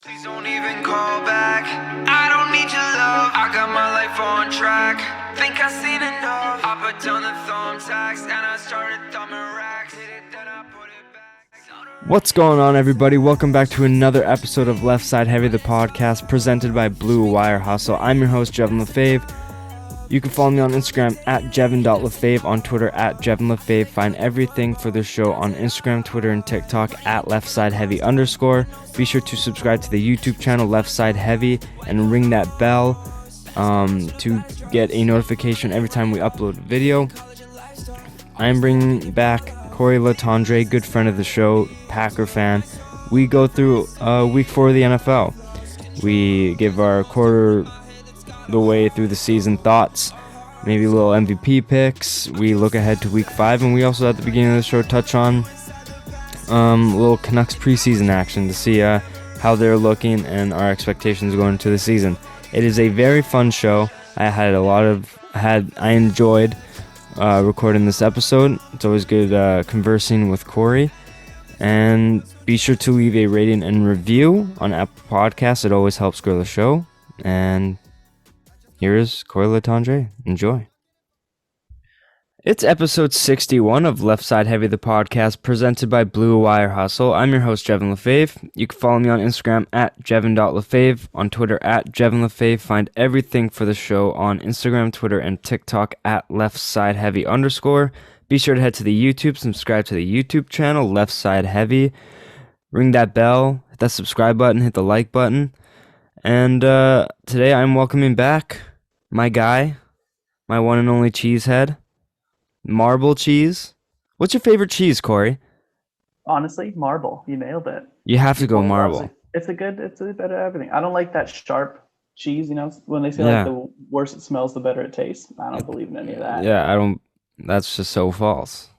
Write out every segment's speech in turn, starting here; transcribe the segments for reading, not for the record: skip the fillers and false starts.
Please don't even call back. I don't need your love. I got my life on track. Think I seen enough. I put down the thumbtacks and I started thumbing racks. Hit it, then I put it back. What's going on, everybody? Welcome back to another episode of Left Side Heavy, the podcast presented by Blue Wire Hustle. I'm your host, Jevin Lefebvre. You can follow me on Instagram at Jevin.Lefebvre, on Twitter at JevinLefebvre. Find everything for the show on Instagram, Twitter, and TikTok at LeftSideHeavy_. Be sure to subscribe to the YouTube channel Left Side Heavy and ring that bell to get a notification every time we upload a video. I'm bringing back Cory, Letendre, good friend of the show, Packer fan. We go through week 4 of the NFL. We give our quarter the way through the season thoughts, maybe a little MVP picks. We look ahead to week 5, and we also at the beginning of the show touch on a little Canucks preseason action to see how they're looking and our expectations going into the season. It is a very fun show. I enjoyed recording this episode. It's always good conversing with Cory. And be sure to leave a rating and review on Apple Podcasts. It always helps grow the show. And here is Cory Letendre. Enjoy. It's episode 61 of Left Side Heavy, the podcast presented by Blue Wire Hustle. I'm your host, Jevin Lefebvre. You can follow me on Instagram at Jevin.Lefebvre, on Twitter at JevinLefebvre. Find everything for the show on Instagram, Twitter, and TikTok at LeftSideHeavy_. Be sure to head to the YouTube, subscribe to the YouTube channel, Left Side Heavy. Ring that bell, hit that subscribe button, hit the like button. And today I'm welcoming back my guy, my one and only cheesehead, Marble Cheese. What's your favorite cheese, Cory? Honestly, marble. You nailed it. You have to go marble. It's a bit of everything. I don't like that sharp cheese, when they say Yeah. like the worse it smells, the better it tastes. I don't believe in any of that. Yeah, I don't. That's just so false.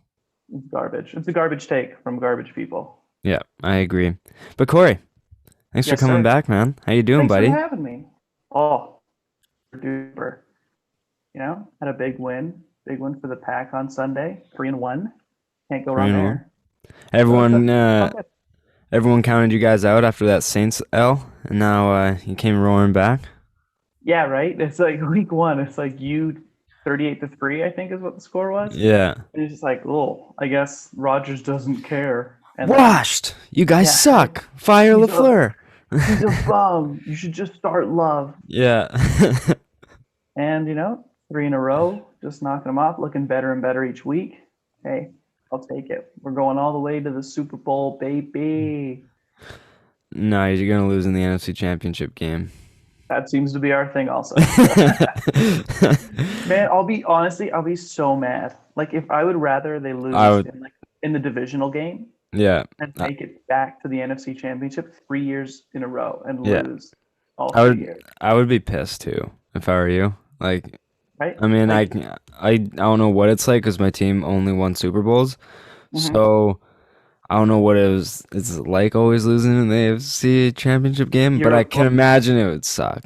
It's garbage. It's a garbage take from garbage people. Yeah, I agree. But Cory, thanks for Yes, coming sir. back, man. How you doing, Thanks buddy? for having me. Oh, duper. Had a big win for the Pack on Sunday. 3-1. Can't go wrong 3-1. there. Everyone counted you guys out after that Saints L, and now you came roaring back. Yeah, right. It's like week 1. It's like 38-3, I think is what the score was. Yeah. And it's just like, oh, I guess Rodgers doesn't care. And Washed! You guys suck! Fire He's LaFleur! he's a bum. You should just start Love. Yeah. And, 3 in a row, just knocking them off, looking better and better each week. Hey, I'll take it. We're going all the way to the Super Bowl, baby. No, you're going to lose in the NFC Championship game. That seems to be our thing also. Man, I'll be so mad. Like, if I would rather they lose in the divisional game Yeah. and take it back to the NFC Championship 3 years in a row and Yeah. lose all I 3 years. I would be pissed too if I were you. Like, Right? I mean, I don't know what it's like because my team only won Super Bowls, so I don't know what it's like always losing in the AFC Championship game. But I can imagine it would suck.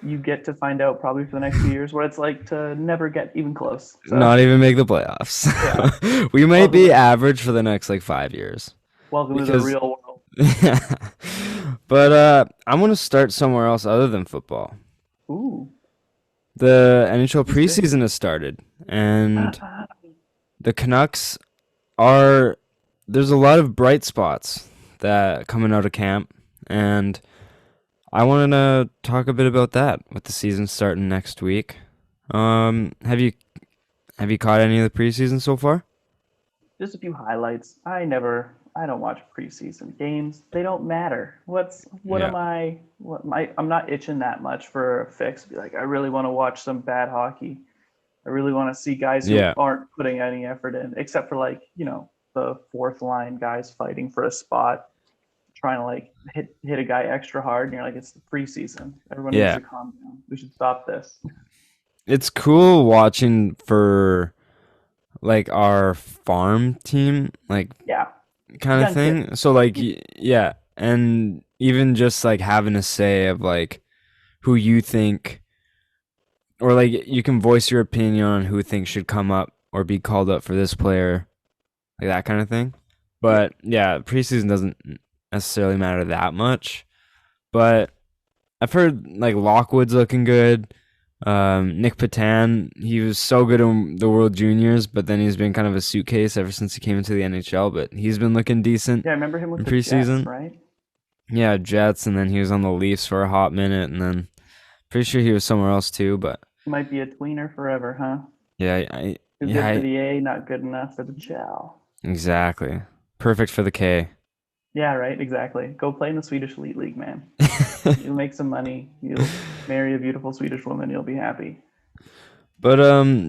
You get to find out probably for the next few years what it's like to never get even close. So, Not even make the playoffs. Yeah. We might be average for the next 5 years. welcome to the real world. But I'm gonna start somewhere else other than football. Ooh. The NHL preseason has started, and the Canucks there's a lot of bright spots that coming out of camp, and I wanted to talk a bit about that with the season starting next week. Have you caught any of the preseason so far? Just a few highlights. I don't watch preseason games. They don't matter. I'm not itching that much for a fix. Be like, I really want to watch some bad hockey. I really want to see guys who aren't putting any effort in, except for the fourth line guys fighting for a spot, trying to hit a guy extra hard, and you're like, it's the preseason. Everyone needs to calm down. We should stop this. It's cool watching for our farm team, kind of thing. Kids. So and even just having a say of who you think, or you can voice your opinion on who thinks should come up or be called up for this player, that kind of thing. But yeah, preseason doesn't necessarily matter that much. but I've heard like Lockwood's looking good. Nick Patan, he was so good in the World Juniors, but then he's been kind of a suitcase ever since he came into the NHL. But he's been looking decent Yeah, I remember him with in the Jets, preseason. right? Yeah, Jets, and then he was on the Leafs for a hot minute, and then pretty sure he was somewhere else too. But He might be a tweener forever, huh? yeah, Too good for the A, not good enough for the Chow. exactly. Perfect for the K. Yeah, right, exactly. Go play in the Swedish Elite League, man. You'll make some money. You'll marry a beautiful Swedish woman. You'll be happy. But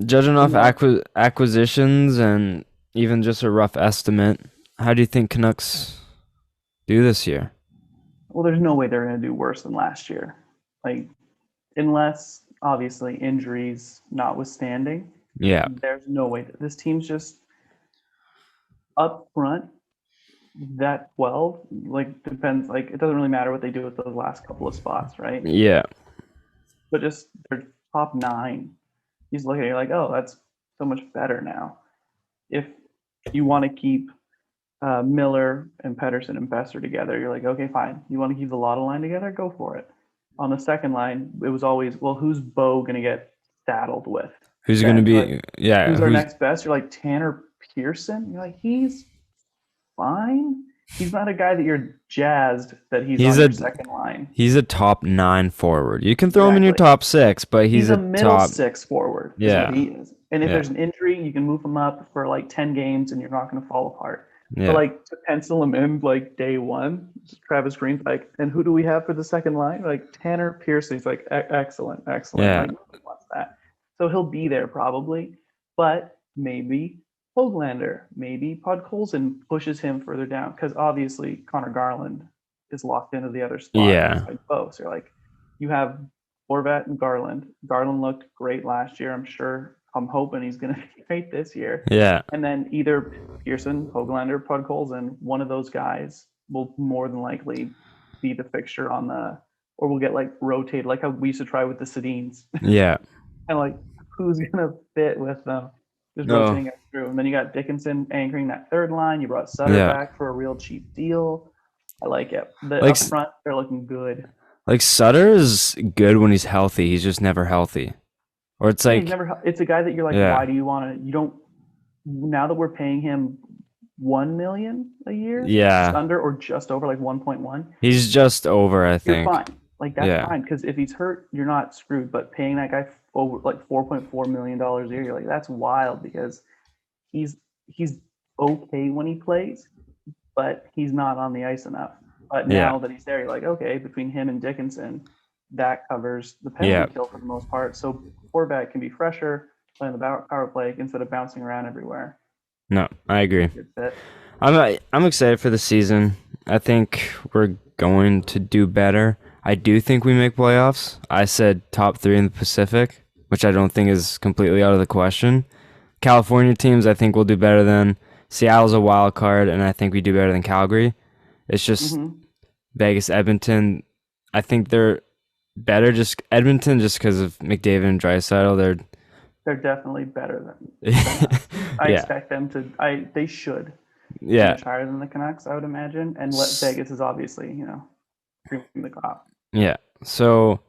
judging off No. acquisitions and even just a rough estimate, how do you think Canucks do this year? Well, there's no way they're going to do worse than last year. Like, unless, obviously, injuries notwithstanding, Yeah, there's no way. This team's just up front, that 12, like, depends. Like, it doesn't really matter what they do with those last couple of spots, right? yeah, But just their top 9, he's looking at you like, oh, that's so much better now. If you want to keep Miller and Pedersen and Besser together, you're like, okay, fine. You want to keep the Lotta line together? Go for it. On the second line, it was always, well, who's Bo going to get saddled with? who's going to be? Like, Yeah, who's our next best? You're like Tanner Pearson. You're like, he's fine. He's not a guy that you're jazzed that he's on your second line. He's a top 9 forward. You can throw him in your top 6, but he's a middle top 6 forward. Yeah, is what he is. And if there's an injury, you can move him up for like 10 games, and you're not going to fall apart. yeah, But like to pencil him in like day one, Travis Green's like, and who do we have for the second line? Like Tanner Pearson. He's like, excellent. Yeah. Like, nobody wants that. So he'll be there probably, but maybe Hoglander, maybe Podkolzin pushes him further down because obviously Connor Garland is locked into the other spot. Yeah. Both. So you're like, you have Horvat and Garland. Garland looked great last year. I'm hoping he's going to be great this year. Yeah. And then either Pearson, Hoglander, Podkolzin, one of those guys will more than likely be the fixture on the, or we'll get like rotated, like how we used to try with the Sedins. Yeah. And like, who's going to fit with them? Just rotating it through. And then you got Dickinson anchoring that third line. You brought Sutter back for a real cheap deal. I like it. Up front, they're looking good. Like Sutter is good when he's healthy. He's just never healthy. Or it's like it's a guy that you're like, why do you want to? You don't. Now that we're paying him $1 million a year, just under or just over like 1.1. He's just over, I think. You're fine. Like that's fine because if he's hurt, you're not screwed. But paying that guy over like $4.4 million a year, you're like, that's wild because he's okay when he plays, but he's not on the ice enough. But now that he's there, you're like, okay, between him and Dickinson, that covers the penalty kill for the most part. So Horvat can be fresher, playing the power play instead of bouncing around everywhere. No, I agree. I'm excited for the season. I think we're going to do better. I do think we make playoffs. I said top 3 in the Pacific, which I don't think is completely out of the question. California teams, I think we'll do better than. Seattle's a wild card, and I think we do better than Calgary. It's just Vegas, Edmonton. I think they're better. Just Edmonton, just because of McDavid and Draisaitl. They're definitely better than I expect them to. They should. Yeah. Much higher than the Canucks, I would imagine. And Vegas is obviously, cream the crop. Yeah. So,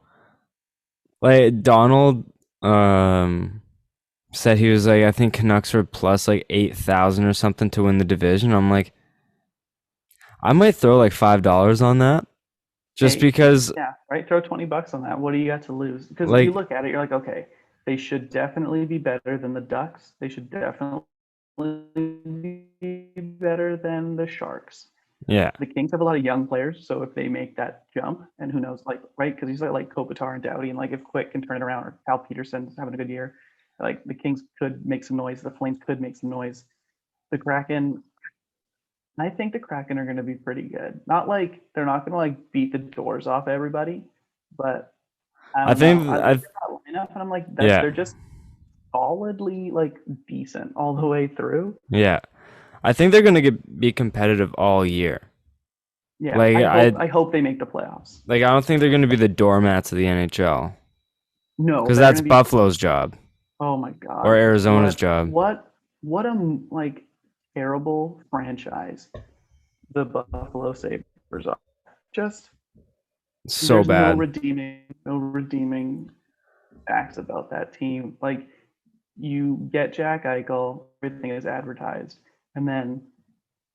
like Donald said he was like, I think Canucks were plus like 8,000 or something to win the division. I'm like, I might throw like $5 on that, just because. Yeah, right. Throw $20 on that. What do you got to lose? Because if you look at it, you're like, okay, they should definitely be better than the Ducks. They should definitely be better than the Sharks. Yeah. The Kings have a lot of young players, so if they make that jump, and who knows, right? Because he's like Kopitar and Doughty, and like if Quick can turn it around, or Cal Peterson's having a good year, like the Kings could make some noise. The Flames could make some noise. The Kraken, I think the Kraken are going to be pretty good. Not like they're not going to like beat the doors off everybody, but I think that lineup, and I'm like, they're just solidly like decent all the way through. Yeah, I think they're going to be competitive all year. Yeah, like I hope they make the playoffs. Like I don't think they're going to be the doormats of the NHL. No, because that's Buffalo's job. Oh my god. Or Arizona's job. What a like terrible franchise the Buffalo Sabres are. Just So There's bad. no redeeming facts about that team. Like, you get Jack Eichel, everything is advertised, and then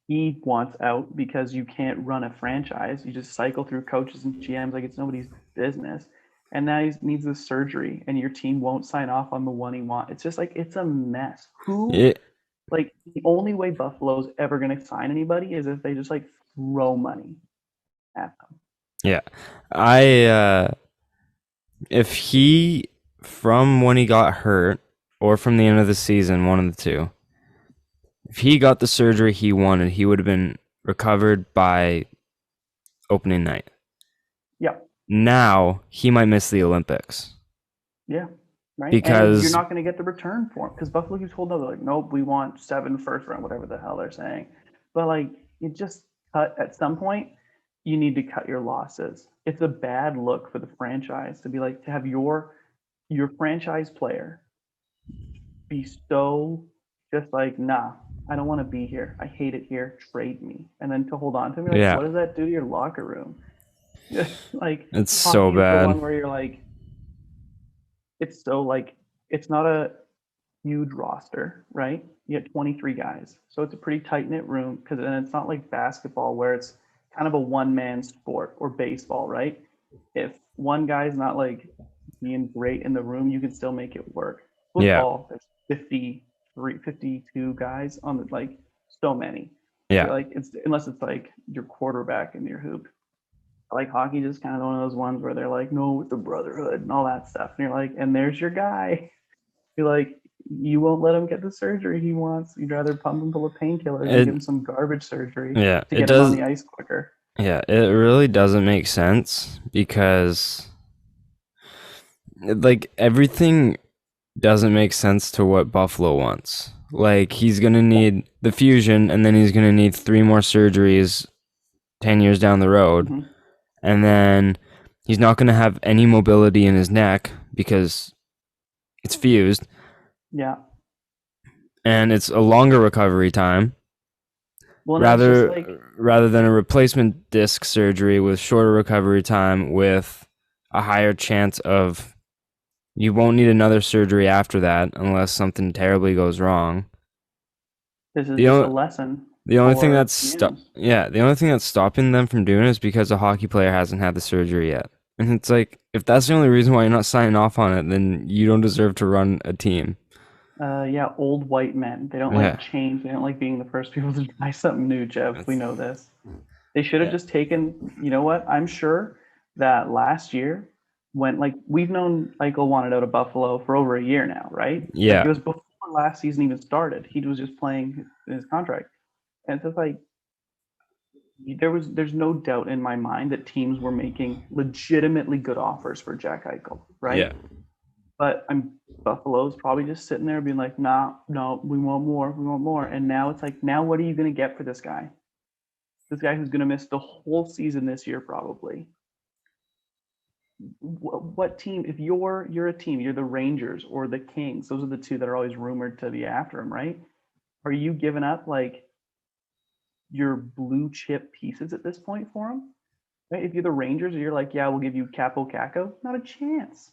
he wants out because you can't run a franchise. You just cycle through coaches and GMs like it's nobody's business. And now he needs a surgery, and your team won't sign off on the one he wants. It's just like it's a mess. Like, the only way Buffalo's ever going to sign anybody is if they just like throw money at them. Yeah. If he, from when he got hurt or from the end of the season, one of the two, if he got the surgery he wanted, he would have been recovered by opening night. Yeah. Now he might miss the Olympics. Yeah. Right. Because and you're not going to get the return for him because Buffalo keeps holding up. They're like, nope, we want 7 first round, whatever the hell they're saying. But like, you just cut at some point. You need to cut your losses. It's a bad look for the franchise to be like to have your franchise player be so just like, nah, I don't want to be here. I hate it here. Trade me. And then to hold on to me, like, what does that do to your locker room? Like, it's so bad. Is the one where you're like, it's so like, it's not a huge roster, right? You get 23 guys, so it's a pretty tight knit room. Because then it's not like basketball where it's kind of a one man sport, or baseball, right? If one guy's not like being great in the room, you can still make it work. Football, there's 52 guys on the, like, so many. Yeah. So like, it's unless it's like your quarterback in your hoop. Like, hockey just kind of one of those ones where they're like, no, with the brotherhood and all that stuff. And you're like, and there's your guy. You're like, you won't let him get the surgery he wants. You'd rather pump him full of painkillers and give him some garbage surgery to get him on the ice quicker. Yeah, it really doesn't make sense because, like, everything doesn't make sense to what Buffalo wants. Like, he's going to need the fusion, and then he's going to need 3 more surgeries 10 years down the road. Mm-hmm. And then he's not going to have any mobility in his neck because it's fused. Yeah. And it's a longer recovery time. Well, rather than a replacement disc surgery with shorter recovery time with a higher chance of you won't need another surgery after that unless something terribly goes wrong. This is just a lesson. The only thing that's stopping them from doing it is because a hockey player hasn't had the surgery yet. And it's like, if that's the only reason why you're not signing off on it, then you don't deserve to run a team. Old white men. They don't like change. They don't like being the first people to try something new, Jeff. We know this. They should have just taken, you know what? I'm sure that last year, when, like, we've known Eichel wanted out of Buffalo for over a year now, right? Yeah. Like, it was before last season even started. He was just playing his contract. And it's just like, there's no doubt in my mind that teams were making legitimately good offers for Jack Eichel, right? Yeah. But Buffalo's probably just sitting there being like, nah, no, we want more. And now it's like, now what are you going to get for this guy? This guy who's going to miss the whole season this year probably. What team, if you're a team, you're the Rangers or the Kings, those are the two that are always rumored to be after him, right? Are you giving up like your blue chip pieces at this point for him? Right? If you're the Rangers, you're like, yeah, we'll give you Capo Caco. Not a chance.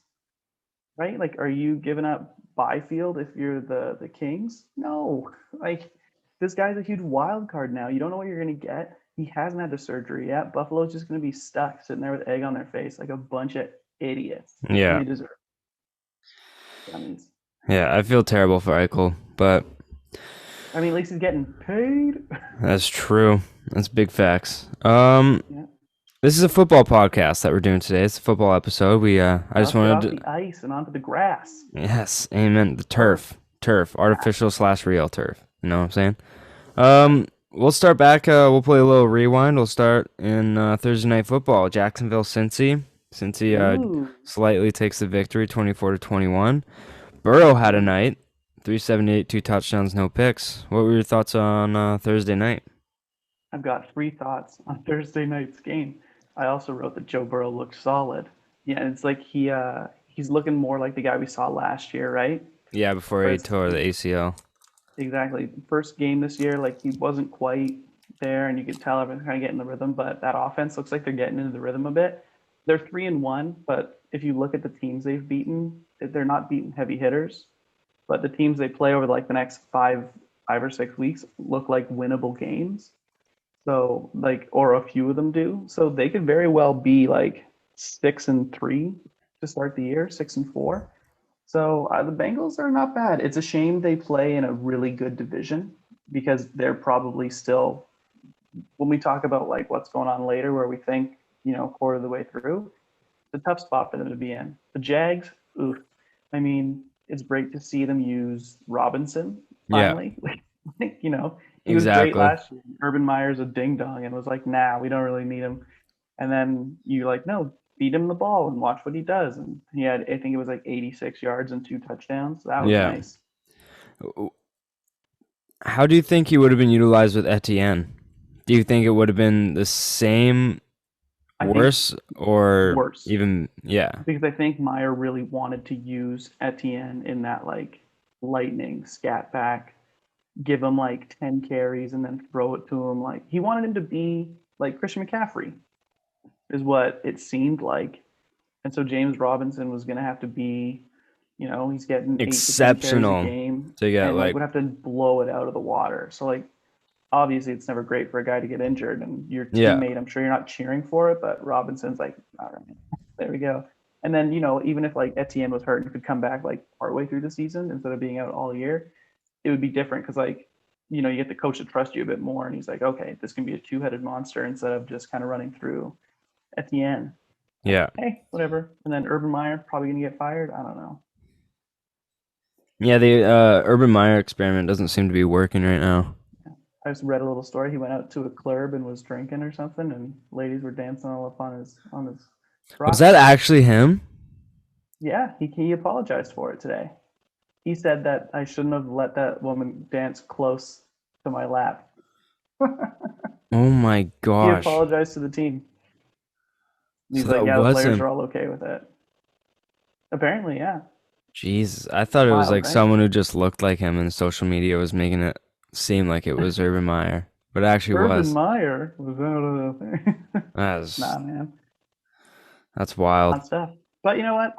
Right? Like, are you giving up Byfield if you're the Kings? No. Like, this guy's a huge wild card now. You don't know what you're going to get. He hasn't had the surgery yet. Buffalo's just going to be stuck sitting there with egg on their face like a bunch of idiots. Yeah. They deserve it. Yeah, I feel terrible for Eichel, but I mean, at least he's getting paid. That's true. That's big facts. This is a football podcast that we're doing today. It's a football episode. I just wanted to the ice and onto the grass. Yes, amen. The turf, artificial / real turf. You know what I'm saying? We'll start back. We'll play a little rewind. We'll start in Thursday Night Football. Jacksonville, Cincy. Cincy slightly takes the victory, 24-21. Burrow had a night, 378, 2 touchdowns, no picks. What were your thoughts on Thursday night? I've got 3 thoughts on Thursday night's game. I also wrote that Joe Burrow looked solid. Yeah, it's like he's looking more like the guy we saw last year, right? Yeah, before he tore the ACL. Exactly. First game this year, like, he wasn't quite there, and you could tell everyone's kind of getting the rhythm, but that offense looks like they're getting into the rhythm a bit. they're 3-1, but if you look at the teams they've beaten, they're not beating heavy hitters. But the teams they play over like the next 5 or 6 weeks look like winnable games. So like, or a few of them do. So they could very well be like 6-3 to start the year, 6-4. So the Bengals are not bad. It's a shame they play in a really good division because they're probably still. When we talk about like what's going on later, where we think quarter of the way through, it's a tough spot for them to be in. The Jags, oof. I mean, it's great to see them use Robinson finally. Yeah. He was great last year. Urban Meyer's a ding dong and was like, nah, we don't really need him. And then you like, no, feed him the ball and watch what he does. And he had, I think it was like 86 yards and 2 touchdowns. That was nice. How do you think he would have been utilized with Etienne? Do you think it would have been the same, worse, or worse? Even, yeah. Because I think Meyer really wanted to use Etienne in that like lightning scat back, give him like 10 carries and then throw it to him. Like he wanted him to be like Christian McCaffrey, is what it seemed like. And so James Robinson was going to have to be, he's getting exceptional 8 to 10 carries a game. To get and would have to blow it out of the water. So like, obviously it's never great for a guy to get injured and your teammate, I'm sure you're not cheering for it, but Robinson's like, all right, there we go. And then, even if like Etienne was hurt and could come back like partway through the season instead of being out all year, it would be different because like, you get the coach to trust you a bit more. And he's like, okay, this can be a 2-headed monster instead of just kind of running through Etienne. Yeah. Hey, whatever. And then Urban Meyer probably going to get fired. I don't know. Yeah, the Urban Meyer experiment doesn't seem to be working right now. I just read a little story. He went out to a club and was drinking or something, and ladies were dancing all up on his. Was that actually him? Yeah, he apologized for it today. He said that I shouldn't have let that woman dance close to my lap. Oh my gosh! He apologized to the team. He's so like, yeah, the players are all okay with it. Apparently, yeah. Jesus, I thought it was like someone who just looked like him, and social media was making it seem like it was Urban Meyer, but it actually was. Urban Meyer was out of there. Nah, man. That's wild. Hot stuff. But you know what?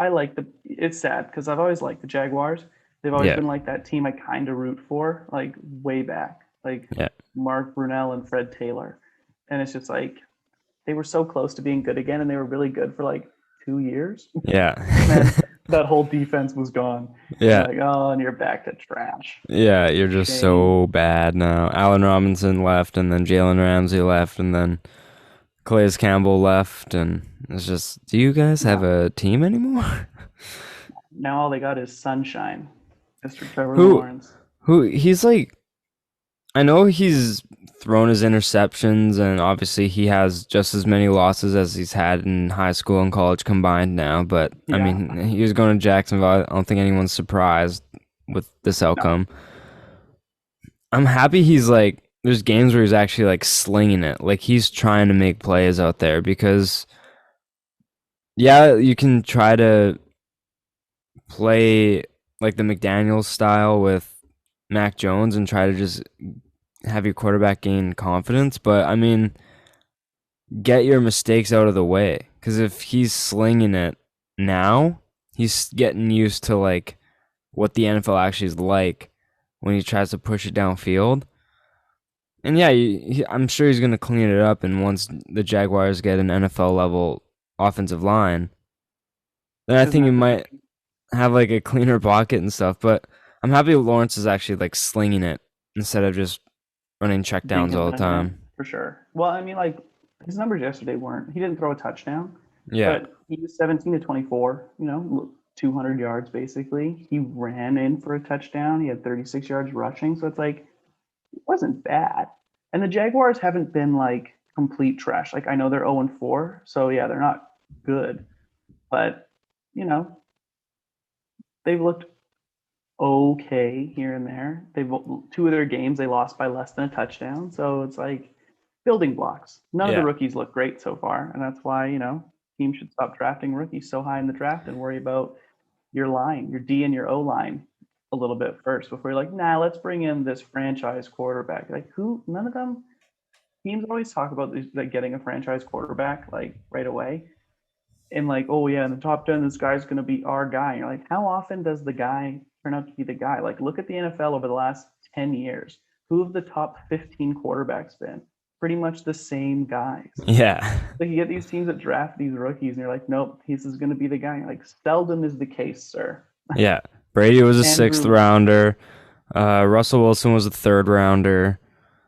It's sad because I've always liked the Jaguars. They've always been like that team I kind of root for, like way back, like Mark Brunell and Fred Taylor. And it's just like they were so close to being good again, and they were really good for like 2 years. Yeah. And that whole defense was gone. Yeah. Like, oh, and you're back to trash. Yeah, you're just so bad now. Allen Robinson left, and then Jalen Ramsey left, and then Calais Campbell left, and it's just, do you guys have a team anymore? Now all they got is sunshine. Mr. Trevor Lawrence. He's like, I know he's thrown his interceptions, and obviously he has just as many losses as he's had in high school and college combined now, but I mean, he was going to Jacksonville. I don't think anyone's surprised with this outcome. No. I'm happy he's like, there's games where he's actually like slinging it. Like he's trying to make plays out there because, you can try to play like the McDaniels style with Mac Jones and try to just have your quarterback gain confidence. But I mean, get your mistakes out of the way. Because if he's slinging it now, he's getting used to like what the NFL actually is like when he tries to push it downfield. And I'm sure he's going to clean it up. And once the Jaguars get an NFL level offensive line, then I think he might have like a cleaner pocket and stuff. But I'm happy Lawrence is actually like slinging it instead of just running checkdowns all the time. For sure. Well, I mean, like his numbers yesterday he didn't throw a touchdown. Yeah. But he was 17 to 24, 200 yards basically. He ran in for a touchdown. He had 36 yards rushing. So it's like, it wasn't bad. And the Jaguars haven't been like complete trash. Like I know they're 0-4. So yeah, they're not good. But, they've looked okay here and there. 2 of their games they lost by less than a touchdown. So it's like building blocks. None of the rookies look great so far, and that's why teams should stop drafting rookies so high in the draft and worry about your line, your D and your O line a little bit first before you're like, nah, let's bring in this franchise quarterback. Like who? None of them. Teams always talk about like getting a franchise quarterback like right away. and like, oh yeah, in the top 10, this guy's going to be our guy. And you're like, how often does the guy turn out to be the guy? Like, look at the NFL over the last 10 years. Who have the top 15 quarterbacks been? Pretty much the same guys. Yeah. Like, you get these teams that draft these rookies, and you're like, nope, this is going to be the guy. Like, seldom is the case, sir. Yeah. Brady was a sixth Andrew, rounder. Russell Wilson was a third rounder.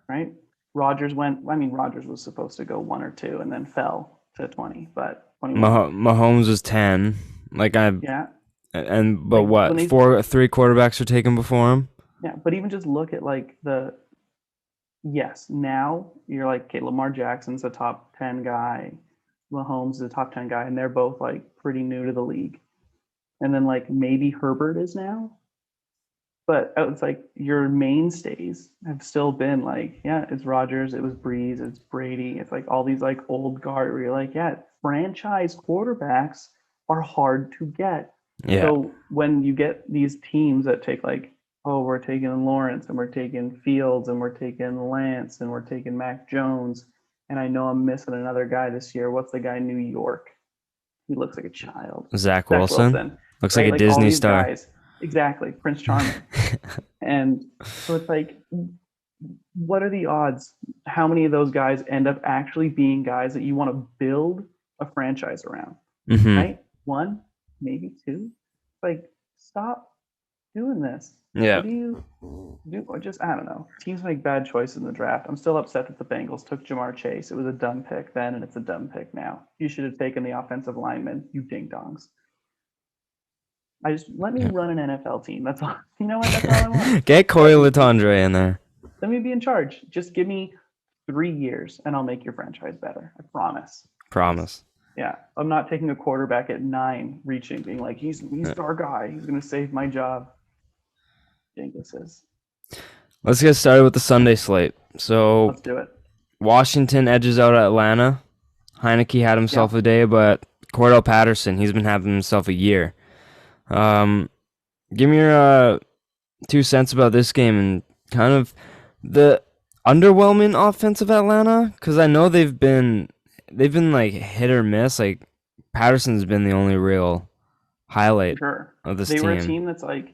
right? Rodgers went. I mean, Rodgers was supposed to go 1 or 2, and then fell to 20, but 21. Mahomes was 10. Like Yeah, but like what? Three quarterbacks were taken before him. yeah, but even just look at like the yes, now you're like, okay, Lamar Jackson's a top 10 guy, Mahomes is a top 10 guy, and they're both like pretty new to the league. And then like maybe Herbert is now, but it's like your mainstays have still been like, yeah, it's Rodgers, it was Breeze, it's Brady, it's like all these like old guard where you're like, yeah, franchise quarterbacks are hard to get. Yeah. So when you get these teams that take like, oh, we're taking Lawrence and we're taking Fields and we're taking Lance and we're taking Mac Jones, and I know I'm missing another guy this year. What's the guy in New York? He looks like a child. Zach Wilson. Looks right? like a Like Disney star. Guys, exactly, Prince Charming. And so it's like, what are the odds? How many of those guys end up actually being guys that you want to build a franchise around? Mm-hmm. Right? 1, maybe 2. Like, stop doing this. Yeah. What do you do? Or just, I don't know. Teams make bad choices in the draft. I'm still upset that the Bengals took Jamar Chase. It was a dumb pick then, and it's a dumb pick now. You should have taken the offensive lineman, you ding dongs. Let me run an NFL team. That's all. You know what? That's all I want. Get Cory Letendre in there. Let me be in charge. Just give me 3 years, and I'll make your franchise better. I promise. Promise. Yeah, I'm not taking a quarterback at 9, reaching, being like, he's our guy. He's gonna save my job. Dinguses. Let's get started with the Sunday slate. So Let's do it. Washington edges out Atlanta. Heineke had himself a day, but Cordell Patterson, he's been having himself a year. Give me your 2 cents about this game and kind of the underwhelming offense of Atlanta, because I know they've been like hit or miss. Like Patterson's been the only real highlight of this team. They were a team that's like,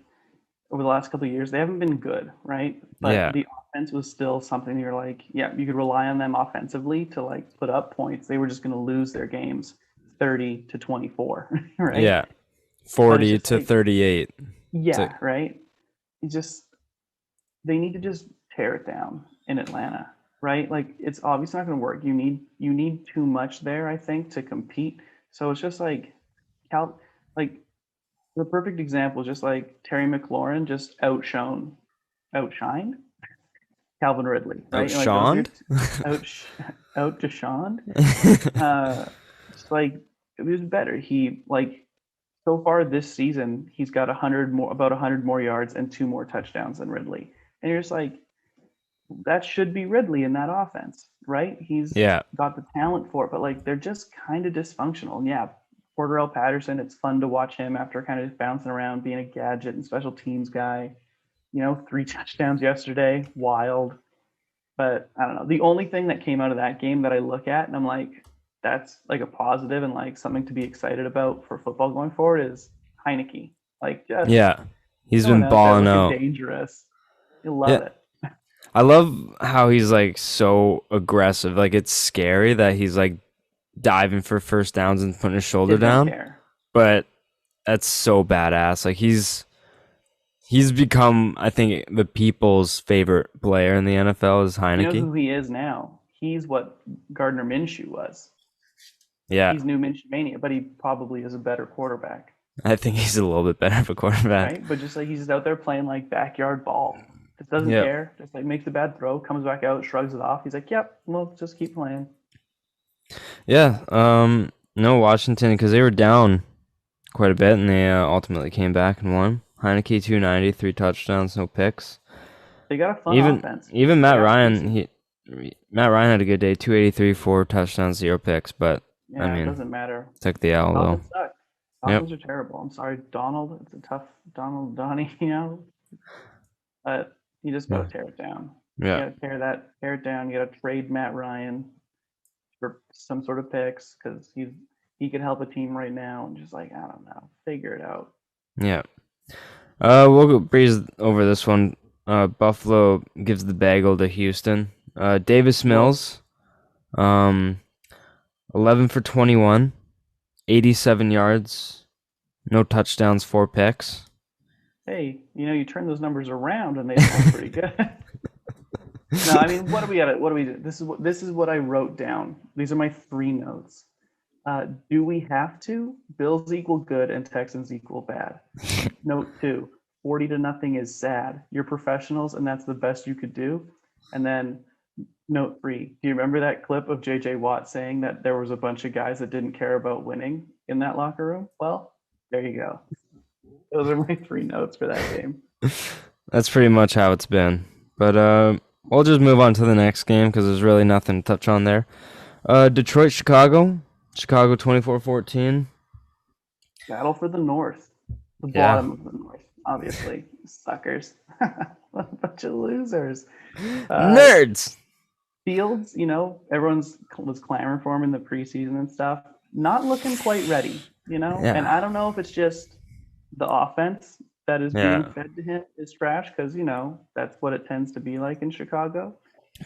over the last couple of years, they haven't been good, right? But the offense was still something you're like, yeah, you could rely on them offensively to like put up points. They were just going to lose their games 30-24, right? Yeah, 40 to like, 38. Yeah, right? They need to just tear it down in Atlanta, right? Like, it's obviously not going to work. You need too much there, I think, to compete. So it's just like the perfect example is just like Terry McLaurin just outshined Calvin Ridley, right? Outshined? Outdeshawned. It's like, it was better. He like, so far this season, he's got about 100 more yards and 2 more touchdowns than Ridley. And you're just like, that should be Ridley in that offense, right? He's got the talent for it, but like, they're just kind of dysfunctional. And yeah, Cordell Patterson, it's fun to watch him after kind of bouncing around, being a gadget and special teams guy. 3 touchdowns yesterday, wild. But I don't know. The only thing that came out of that game that I look at and I'm like, that's like a positive and like something to be excited about for football going forward is Heineke. Like, just he's been balling out. Dangerous. You love it. I love how he's like so aggressive. Like, it's scary that he's like diving for first downs and putting his shoulder down. But that's so badass. Like, he's become, I think, the people's favorite player in the NFL is Heineke. You know who he is now? He's what Gardner Minshew was. Yeah. He's new Minshew mania, but he probably is a better quarterback. I think he's a little bit better of a quarterback. Right? But just like, he's just out there playing like backyard ball. Just doesn't care. Just like makes a bad throw, comes back out, shrugs it off. He's like, yep, well, just keep playing. Yeah. No, Washington, because they were down quite a bit, and they ultimately came back and won. Heineke 290, 3 touchdowns, no picks. They got a fun offense. Even Matt Ryan, Matt Ryan had a good day, 283, 4 touchdowns, 0 picks, but I mean, it doesn't matter. Took the L though. Dolphins are terrible. I'm sorry, Donald. It's a tough Donnie, but you just gotta tear it down. Yeah. You gotta tear it down. You gotta trade Matt Ryan for some sort of picks because he could help a team right now and just like, I don't know, figure it out. Yeah. We'll go breeze over this one. Buffalo gives the bagel to Houston. Davis Mills, 11 for 21, 87 yards, no touchdowns, 4 picks. Hey, you turn those numbers around and they sound pretty good. No, I mean, what do we do? This is what I wrote down. These are my 3 notes. Do we have to? Bills equal good and Texans equal bad. Note 2, 40-0 is sad. You're professionals and that's the best you could do. And then note 3, do you remember that clip of JJ Watt saying that there was a bunch of guys that didn't care about winning in that locker room? Well, there you go. Those are my 3 notes for that game. That's pretty much how it's been. But we'll just move on to the next game because there's really nothing to touch on there. Detroit, Chicago. Chicago 24-14. Battle for the North. The bottom of the North, obviously. Suckers. A bunch of losers. Nerds! Fields, everyone was clamoring for him in the preseason and stuff. Not looking quite ready, Yeah. And I don't know if it's just the offense that is being fed to him is trash because, that's what it tends to be like in Chicago.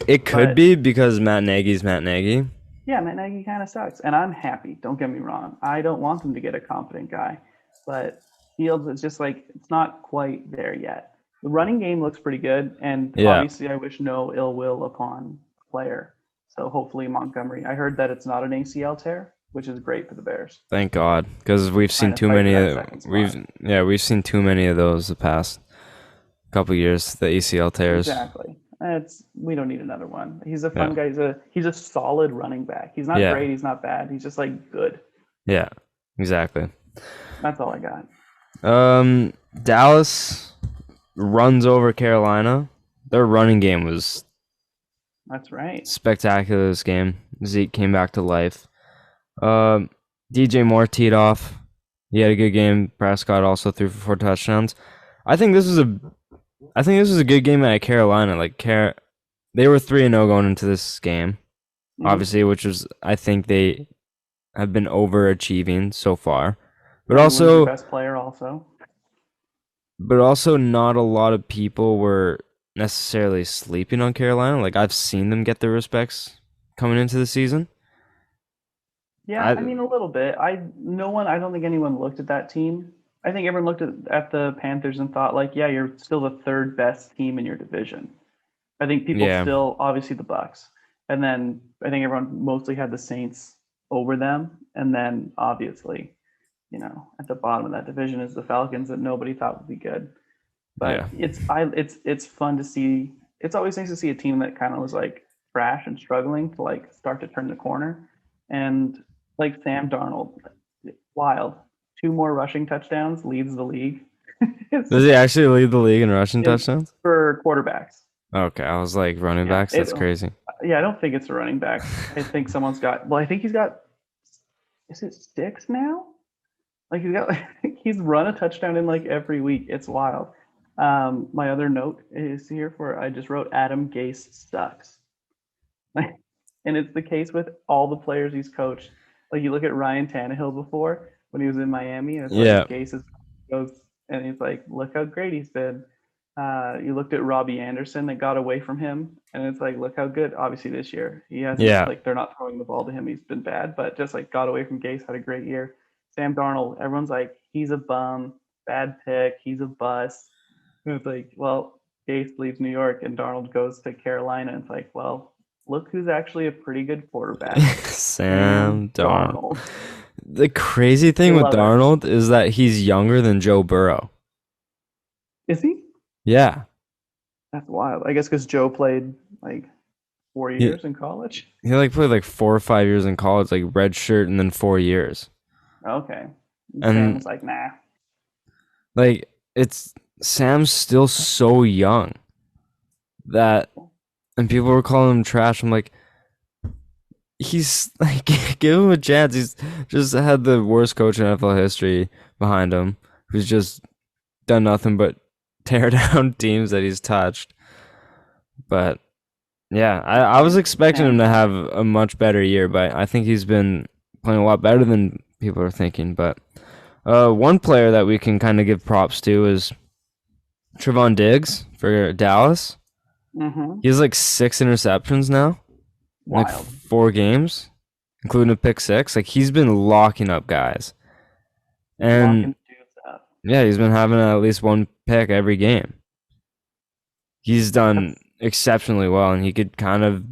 It could be because Matt Nagy's Matt Nagy. Yeah, Matt Nagy kind of sucks. And I'm happy. Don't get me wrong. I don't want them to get a competent guy. But Fields is just like, it's not quite there yet. The running game looks pretty good. And obviously, I wish no ill will upon player. So hopefully Montgomery. I heard that it's not an ACL tear, which is great for the Bears. Thank God, because we've seen too many. We've seen too many of those the past couple years. The ACL tears. Exactly. We don't need another one. He's a fun guy. He's a solid running back. He's not great. He's not bad. He's just like good. Yeah, exactly. That's all I got. Dallas runs over Carolina. Their running game was. That's right. Spectacular this game. Zeke came back to life. DJ Moore teed off. He had a good game. Prescott also threw for 4 touchdowns. I think this was a good game at Carolina. They were 3-0 going into this game, obviously, which was I think they have been overachieving so far. But also best player also. But also not a lot of people were necessarily sleeping on Carolina. I've seen them get their respects coming into the season. Yeah, I mean a little bit. I don't think anyone looked at that team. I think everyone looked at the Panthers and thought you're still the 3rd best team in your division. I think people still obviously the Bucks. And then I think everyone mostly had the Saints over them. And then obviously, at the bottom of that division is the Falcons that nobody thought would be good. But it's fun to see. It's always nice to see a team that kind of was trash and struggling to start to turn the corner. And Sam Darnold, wild. 2 more rushing touchdowns, leads the league. Does he actually lead the league in rushing touchdowns? For quarterbacks. Okay, I was running backs? That's crazy. Yeah, I don't think it's a running back. I think someone's got, I think he's got, is it 6 now? He's run a touchdown in every week. It's wild. My other note is here I just wrote Adam Gase sucks. And it's the case with all the players he's coached. You look at Ryan Tannehill before when he was in Miami, and it's Gase goes and he's look how great he's been. You looked at Robbie Anderson that got away from him, and it's look how good. Obviously this year he has they're not throwing the ball to him. He's been bad, but just got away from Gase, had a great year. Sam Darnold, everyone's he's a bum, bad pick, he's a bust. And it's well, Gase leaves New York and Darnold goes to Carolina. And it's well, look who's actually a pretty good quarterback. Sam Darnold. The crazy thing with Darnold is that he's younger than Joe Burrow. Is he? Yeah. That's wild. I guess because Joe played 4 years in college. He played 4 or 5 years in college, red shirt, and then 4 years. Okay. And Sam was nah. Sam's still so young that, and people were calling him trash. I'm he's give him a chance. He's just had the worst coach in NFL history behind him, who's just done nothing but tear down teams that he's touched. But yeah, I was expecting him to have a much better year, but I think he's been playing a lot better than people are thinking. But one player that we can kind of give props to is Trevon Diggs for Dallas. Mm-hmm. He has like 6 interceptions now, in like Wild. 4 games, including a pick 6. Like he's been locking up guys, and Locking dudes up. yeah, he's been having at least 1 pick every game. He's done That's, exceptionally well, and he could kind of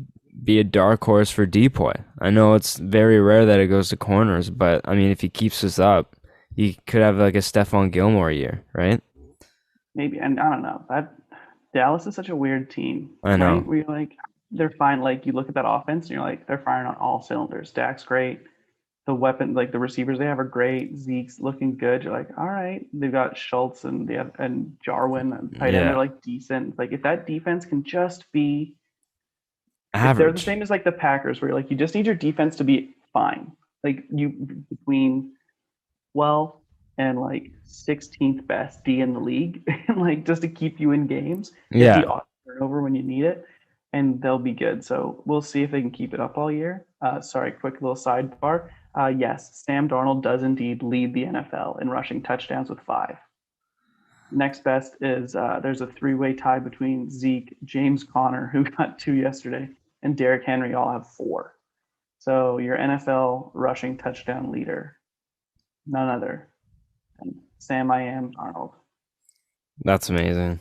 be a dark horse for Depoy. I know it's very rare that it goes to corners, but I mean, if he keeps this up, he could have like a Stephon Gilmore year, right? maybe, and I don't know. That Dallas is such a weird team, I know. right? Where you're like, they're fine. Like you look at that offense, and you're like, they're firing on all cylinders. Dak's great. The weapon, like the receivers they have, are great. Zeke's looking good. You're like, all right. They've got Schultz and Jarwin and tight end. Yeah. They're like decent. Like if that defense can just be, if they're the Average. same as like the Packers, where you're like, you just need your defense to be fine. Like you between 12th and like 16th best D in the league, and like just to keep you in games. Yeah. The turnover when you need it, and they'll be good. So we'll see if they can keep it up all year. Sorry, quick little sidebar. Yes, Sam Darnold does indeed lead the NFL in rushing touchdowns with 5. Next best is there's a 3-way tie between Zeke, James Conner, who got 2 yesterday, and Derrick Henry all have 4. So your NFL rushing touchdown leader, none other than Sam I am Arnold. That's amazing.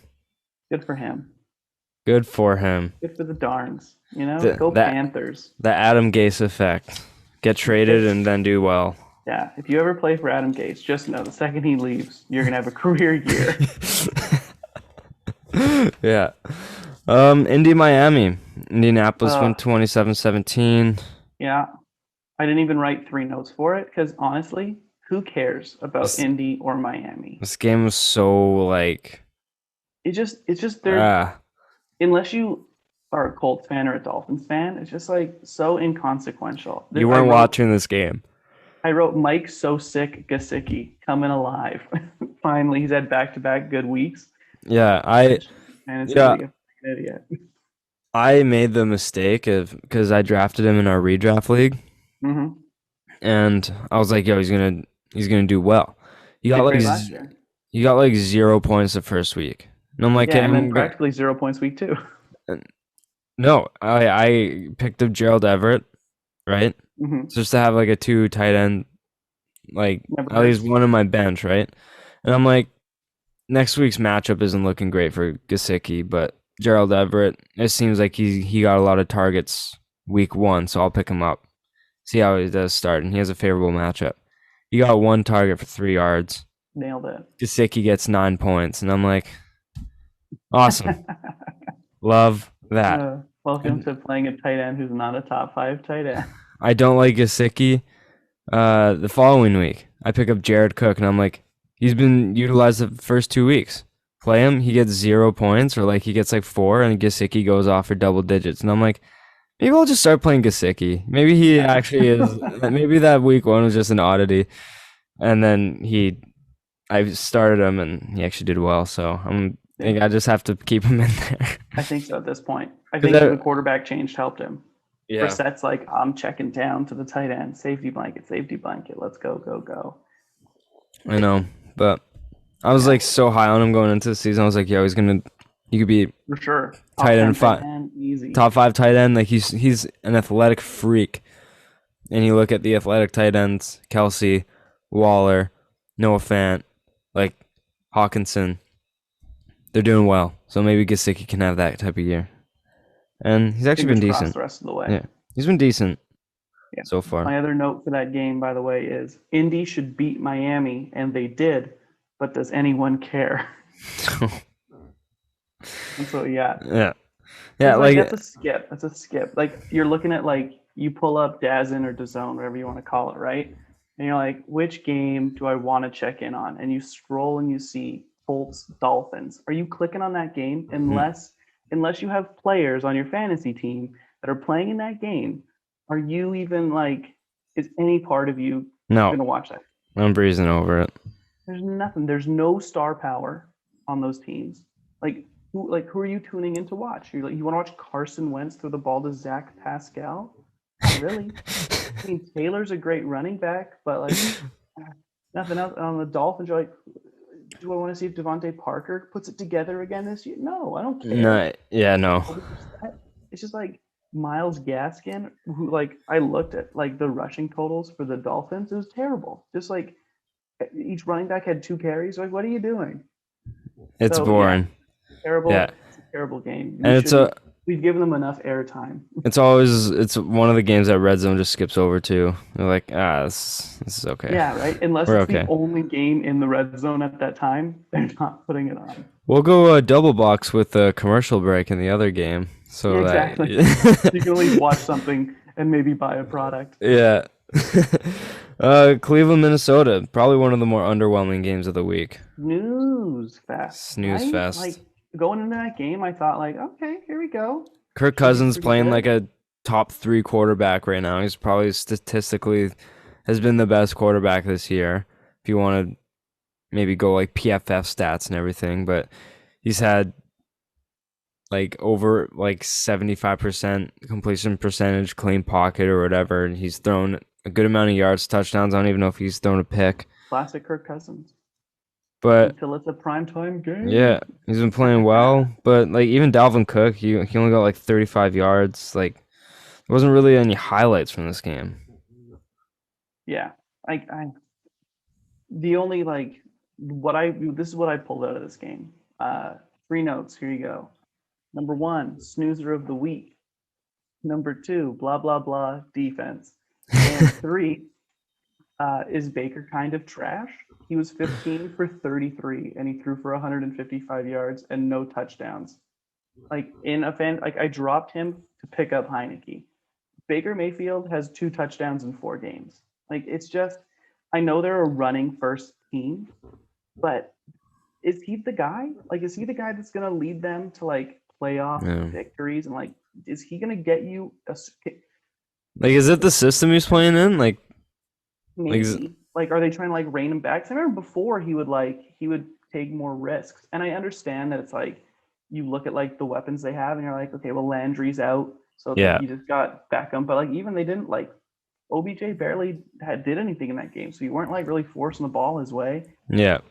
Good for him. Good for him. Good for the Darns. You know, go Panthers. The Adam Gase effect. Get traded and then do well. Yeah, if you ever play for Adam Gase, just know the second he leaves, you're gonna have a career year. Yeah. Indy, Miami. Indianapolis went 27-17. Yeah. I didn't even write 3 notes for it because honestly, who cares about Indy or Miami? This game was so like it's just they're unless you are a Colts fan or a Dolphins fan, it's just like so inconsequential. You weren't watching this game. I wrote Mike so sick Gesicki coming alive. Finally, he's had back-to-back good weeks. Yeah, I made the mistake of because I drafted him in our redraft league, and I was like, "Yo, he's gonna do well." He got like 0 points the first week, and I'm like, and then practically 0 points week 2. No, I picked up Gerald Everett, right? Just to have like a 2 tight end, like at least one on my bench, right? And I'm like, next week's matchup isn't looking great for Gesicki, but Gerald Everett, it seems like he got a lot of targets week 1, so I'll pick him up. See how he does start, and he has a favorable matchup. He got 1 target for 3 yards. Nailed it. Gesicki gets 9 points, and I'm like, awesome. Love that. Welcome to playing a tight end who's not a top 5 tight end. I don't like Gesicki. The following week, I pick up Jared Cook, and I'm like, he's been utilized the first 2 weeks. Play him, he gets 0 points, or like he gets like 4, and Gesicki goes off for double digits. And I'm like, maybe I'll just start playing Gesicki. Maybe he actually is. Maybe that week 1 was just an oddity, and then I started him, and he actually did well. So I think I just have to keep him in there. I think so at this point. I think the quarterback change helped him. Yeah. Brissett's like, I'm checking down to the tight end. Safety blanket. Let's go. I know, but I was like so high on him going into the season. I was like, yo, he could be for sure tight end 5, easy. Top 5 tight end. Like he's an athletic freak. And you look at the athletic tight ends: Kelsey, Waller, Noah Fant, like Hawkinson. They're doing well, so maybe Gesicki can have that type of year. And he's actually been decent the rest of the way. Yeah, he's been decent so far. My other note for that game, by the way, is Indy should beat Miami, and they did. But does anyone care? That's what we got. Yeah. That's a skip. Like you're looking at you pull up DAZN or DAZN, whatever you want to call it, right? And you're like, which game do I want to check in on? And you scroll and you see Colts Dolphins. Are you clicking on that game unless you have players on your fantasy team that are playing in that game? Are you even is any part of you going to watch that? I'm breezing over it. There's nothing. There's no star power on those teams. Who are you tuning in to watch? You want to watch Carson Wentz throw the ball to Zach Pascal? Not really. I mean, Taylor's a great running back, but like nothing else. On the Dolphins, you're like, do I want to see if Devontae Parker puts it together again this year? No, I don't care. No, yeah, no. It's just like Myles Gaskin, who like I looked at like the rushing totals for the Dolphins. It was terrible. Just like each running back had 2 carries. Like, what are you doing? It's boring. Yeah, terrible. Yeah. It's a terrible game. We've given them enough airtime. It's one of the games that Red Zone just skips over to. They're like, this is okay. Yeah, right. Unless it's the only game in the Red Zone at that time, they're not putting it on. We'll go double box with a commercial break in the other game. So yeah, exactly. You can at least watch something and maybe buy a product. Yeah. Cleveland, Minnesota, probably one of the more underwhelming games of the week. Snooze fest. Like going into that game, I thought like, okay, here we go. Kirk Cousins playing like a top 3 quarterback right now. He's probably statistically has been the best quarterback this year. If you want to maybe go like PFF stats and everything, but he's had like over like 75% completion percentage, clean pocket or whatever, and he's thrown a good amount of yards, touchdowns. I don't even know if he's thrown a pick. Classic Kirk Cousins. But until it's a primetime game. Yeah, he's been playing well, but like even Dalvin Cook, he only got like 35 yards. Like there wasn't really any highlights from this game. Yeah, the only like this is what I pulled out of this game. 3 notes. Here you go. Number 1, snoozer of the week. Number 2, blah blah blah defense. And 3, is Baker kind of trash? He was 15 for 33, and he threw for 155 yards and no touchdowns. Like I dropped him to pick up Heineke. Baker Mayfield has 2 touchdowns in 4 games. Like it's just, I know they're a running first team, but is he the guy? Like, is he the guy that's gonna lead them to like playoff victories? And like, is he gonna get you a? Like, is it the system he's playing in? Like, maybe. Like, are they trying to like rein him back? 'Cause I remember before he would take more risks, and I understand that it's like you look at like the weapons they have, and you're like, okay, well Landry's out, so you just got Beckham, but like even they didn't like OBJ barely did anything in that game, so you weren't like really forcing the ball his way. Yeah,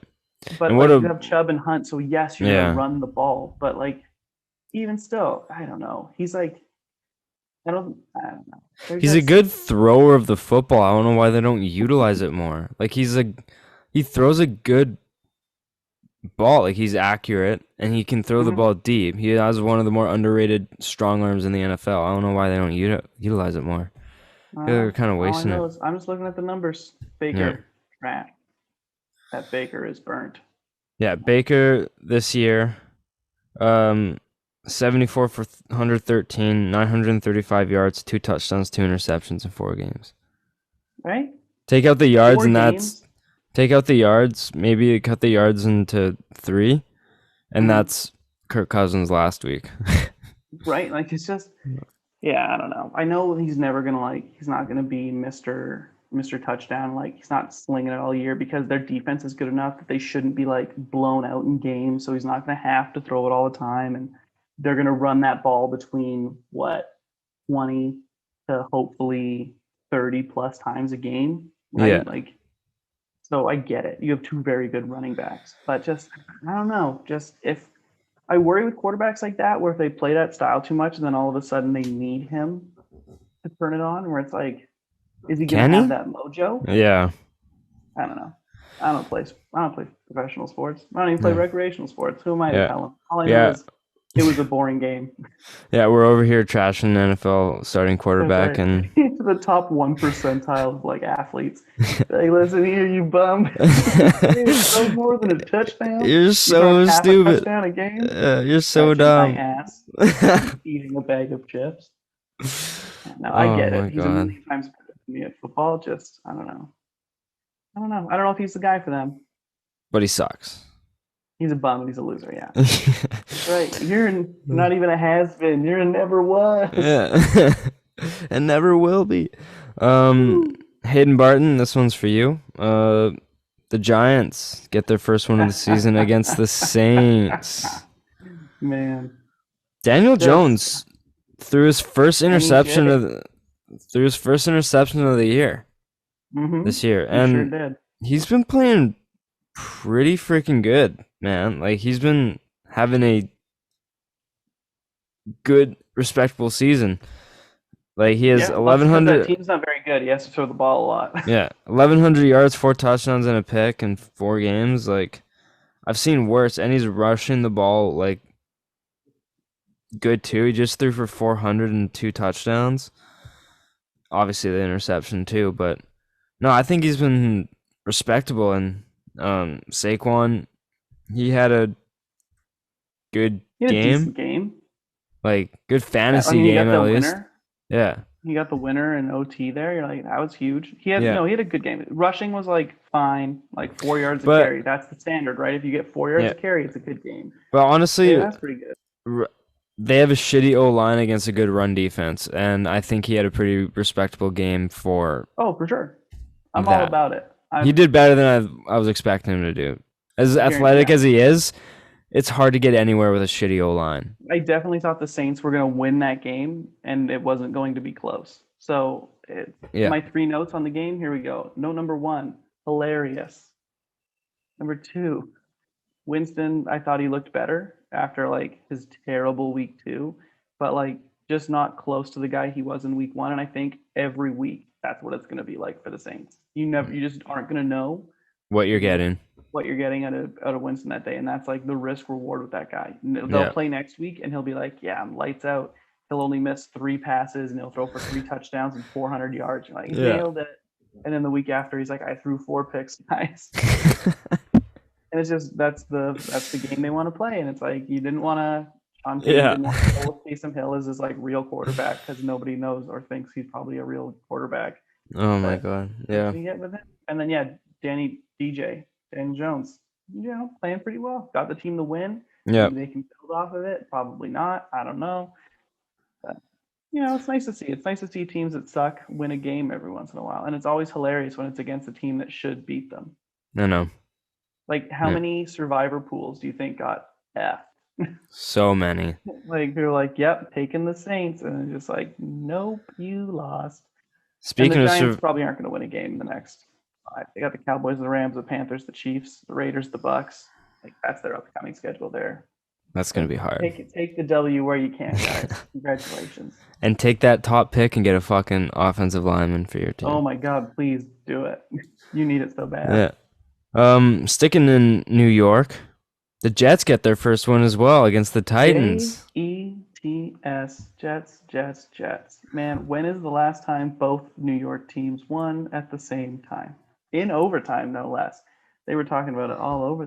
but like, you have Chubb and Hunt, so yes, you're gonna run the ball, but like even still, I don't know. He's like. I don't know. He's a good thrower of the football. I don't know why they don't utilize it more. Like he throws a good ball. Like he's accurate and he can throw the ball deep. He has one of the more underrated strong arms in the NFL. I don't know why they don't utilize it more. They're kind of wasting it. I'm just looking at the numbers. Baker, trash. That Baker is burnt. Yeah, Baker this year, 74 for 113, 935 yards, 2 touchdowns, 2 interceptions in 4 games. Right? Take out the yards, take out the yards. Maybe cut the yards into 3, and that's Kirk Cousins last week. Right? Like it's just, I don't know. I know he's never gonna he's not gonna be Mr. Touchdown. Like he's not slinging it all year because their defense is good enough that they shouldn't be like blown out in games. So he's not gonna have to throw it all the time and. They're going to run that ball between 20 to hopefully 30 plus times a game. Right? Yeah. Like, so I get it. You have 2 very good running backs, but just, I don't know. Just if I worry with quarterbacks like that, where if they play that style too much and then all of a sudden they need him to turn it on, where it's like, is he going to have that mojo? Yeah. I don't know. I don't play professional sports. I don't even play recreational sports. Who am I to tell him? All I know is it was a boring game. Yeah, we're over here trashing NFL starting quarterback and the top 1 percentile of like athletes. Like, listen here, you bum. No more than a touchdown. You're so stupid. A touchdown a game. You're so dumb. My ass. Eating a bag of chips. No, I get it. He's a million times better than me at football. Just I don't know. I don't know if he's the guy for them. But he sucks. He's a bum and he's a loser, yeah. That's right. You're not even a has-been. You're a never was. Yeah. And never will be. Hayden Barton, this one's for you. The Giants get their first win of the season against the Saints. Man. Daniel Jones threw his first interception threw his first interception of the year this year. He And sure did. he's been playing pretty freaking good, man. Like, he's been having a good, respectable season. Like, he has Yeah, well, it's 'cause that 1,100. team's not very good. He has to throw the ball a lot. Yeah, 1,100 yards, 4 touchdowns, and a pick in 4 games. Like, I've seen worse, and he's rushing the ball like good too. He just threw for 402 touchdowns. Obviously, the interception too, but no, I think he's been respectable. And Saquon, he had a good He had a game, decent game. like good I fantasy mean, he game got the at least. winner. Yeah, He got the winner in OT there. You're like, that was huge. He had Yeah. he had a good game. Rushing was like fine, like 4 yards a But- carry. That's the standard, right? If you get 4 yards Yeah. a carry, it's a good game. but honestly, Yeah, that's pretty good. they have a shitty O line against a good run defense, and I think he had a pretty respectable game for. Oh, for sure. I'm all That. about it. He did better than I was expecting him to do. As athletic as he is, it's hard to get anywhere with a shitty O line. I definitely thought the Saints were going to win that game, and it wasn't going to be close. So, my 3 notes on the game, here we go. Note number 1, hilarious. Number 2, Winston, I thought he looked better after like his terrible week 2, but like just not close to the guy he was in week 1. And I think every week that's what it's going to be like for the Saints. You just aren't going to know What you're getting. out of Winston that day, and that's like the risk reward with that guy. They'll play next week, and he'll be like, "Yeah, I'm lights out." He'll only miss 3 passes, and he'll throw for 3 touchdowns and 400 yards. You're like, nailed it. And then the week after, he's like, "I threw 4 picks, guys." And it's just that's the game they want to play, and it's like you didn't want to. Didn't want to go with Taysom Hill as his like real quarterback because nobody knows or thinks he's probably a real quarterback. Oh my god, yeah. And then Danny Jones, playing pretty well. Got the team to win. Yeah. Maybe they can build off of it. Probably not. I don't know. But it's nice to see. It's nice to see teams that suck win a game every once in a while, and it's always hilarious when it's against a team that should beat them. I know. Like, how many survivor pools do you think got F? So many. Like, they're like, "Yep, taking the Saints," and it's just like, "Nope, you lost." Speaking and the of Giants probably aren't going to win a game in the next 5. They got the Cowboys, the Rams, the Panthers, the Chiefs, the Raiders, the Bucks. Like, that's their upcoming schedule there. That's going to be hard. Take the W where you can, guys. Congratulations. And take that top pick and get a fucking offensive lineman for your team. Oh my God, please do it. You need it so bad. Yeah. Sticking in New York, the Jets get their first win as well against the Titans. Jets, Jets. Man, when is the last time both New York teams won at the same time? In overtime, no less. They were talking about it all over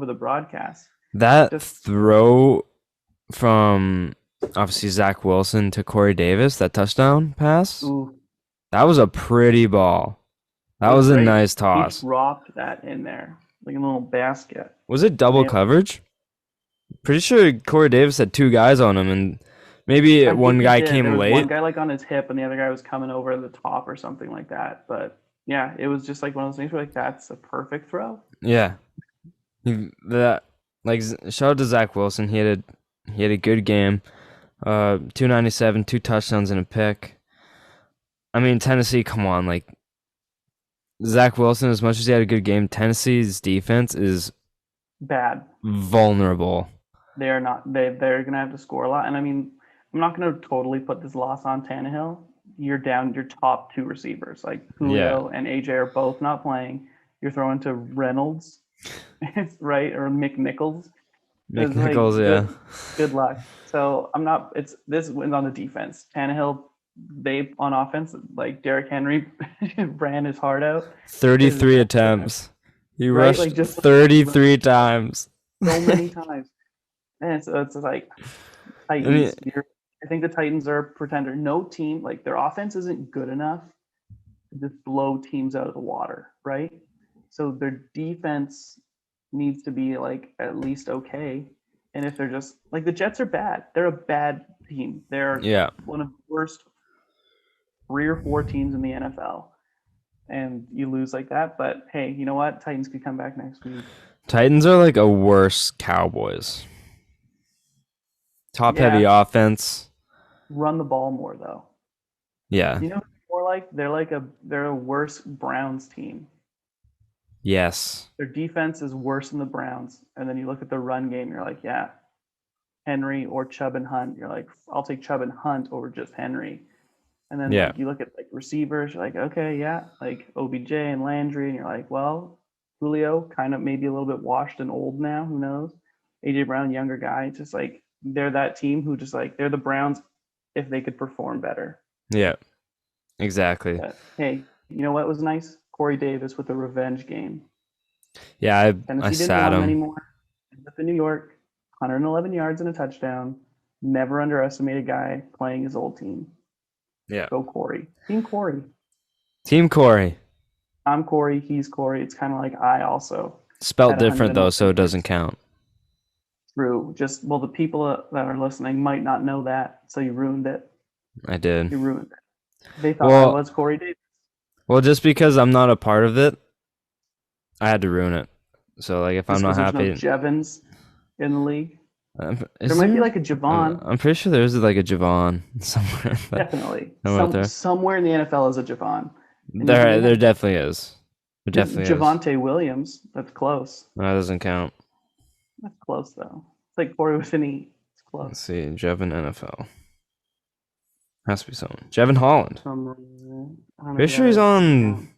the broadcast. That throw from obviously Zach Wilson to Corey Davis, that touchdown pass, that was a pretty ball. That was a nice toss. He dropped that in there like a little basket. Was it double coverage? Pretty sure Corey Davis had 2 guys on him, and maybe one guy came late. One guy like on his hip, and the other guy was coming over the top or something like that. But yeah, it was just like one of those things where like that's a perfect throw. Yeah, shout out to Zach Wilson. He had a good game. 297, 2 touchdowns and a pick. I mean, Tennessee, come on, like Zach Wilson. As much as he had a good game, Tennessee's defense is bad, vulnerable. They are not. They're gonna have to score a lot. And I mean, I'm not gonna totally put this loss on Tannehill. You're down your top 2 receivers, like Julio and AJ are both not playing. You're throwing to Reynolds, right, or McNichols. Good luck. So I'm not. This wins on the defense. Tannehill, they on offense, like Derrick Henry, ran his heart out. 33 attempts. He rushed like just 33 times. So many times. And so it's like Titans. I think the Titans are a pretender. No team, like their offense isn't good enough to just blow teams out of the water, right? So their defense needs to be like at least okay. And if they're just like the Jets are bad, they're a bad team. They're one of the worst 3 or 4 teams in the NFL. And you lose like that. But hey, you know what? Titans could come back next week. Titans are like a worse Cowboys. Top heavy offense. Run the ball more though. Yeah. You know, more like they're a worse Browns team. Yes. Their defense is worse than the Browns, and then you look at the run game, you're like, yeah, Henry or Chubb and Hunt. You're like, I'll take Chubb and Hunt over just Henry. And then Yeah. like you look at like receivers, you're like, okay, yeah, like OBJ and Landry, and you're like, well, Julio kind of maybe a little bit washed and old now. Who knows? AJ Brown, younger guy, just like they're that team who just like they're the Browns if they could perform better. Yeah. Exactly. But hey, you know what was nice? Corey Davis with a revenge game. Yeah, I Tennessee didn't sat want him him. anymore. Ended up in New York, 111 yards and a touchdown. Never underestimate a guy playing his old team. Yeah. Go Corey. Team Corey. Team Cory. I'm Corey. He's Corey. It's kind of like I also. Spelled had different though, 111 so it yards. doesn't count. True. Just, well, the people that are listening might not know that, so you ruined it. I did. You ruined it. They thought Well- I was Corey Davis. Well, just because I'm not a part of it, I had to ruin it. So like, if I'm Just not 'cause happy, there's no Jevons in the league. is There might be like a Javon. I'm pretty sure there's like a Javon somewhere. But Definitely. out there. Somewhere in the NFL is a Javon. And there definitely is. There definitely is. Javonte Williams. That's close. No, that doesn't count. That's close though. It's like Corey with an E. It's close. Let's see, Jevin NFL. Has to be someone. Jevin Holland. Pretty sure he's on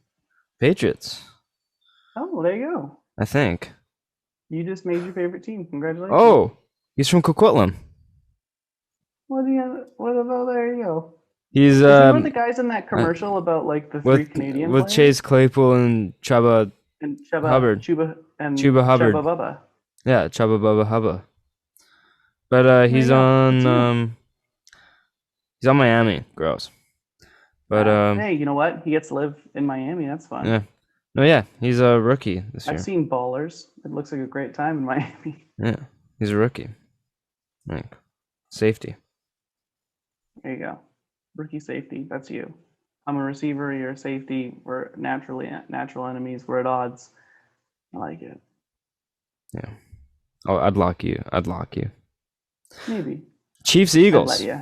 Patriots. Oh, there you go. I think. You just made your favorite team. Congratulations. Oh, he's from Coquitlam. What do you? What about? There you go. He's Is he one of the guys in that commercial about like the three with Canadian with players? Chase Claypool and Chuba. And Chuba Hubbard. Chuba and Chuba Hubbard. Chuba Bubba. Yeah, Chuba Bubba Hubba. But he's you go. on he's on Miami. Gross. But hey, you know what? He gets to live in Miami. That's fun. yeah. No, yeah, he's a rookie this year. I've seen Ballers. It looks like a great time in Miami. Yeah, he's a rookie. Like safety. There you go. Rookie safety. That's you. I'm a receiver. You're a safety. We're natural enemies. We're at odds. I like it. Yeah. Oh, I'd lock you. Maybe. Chiefs I'd Eagles. let ya.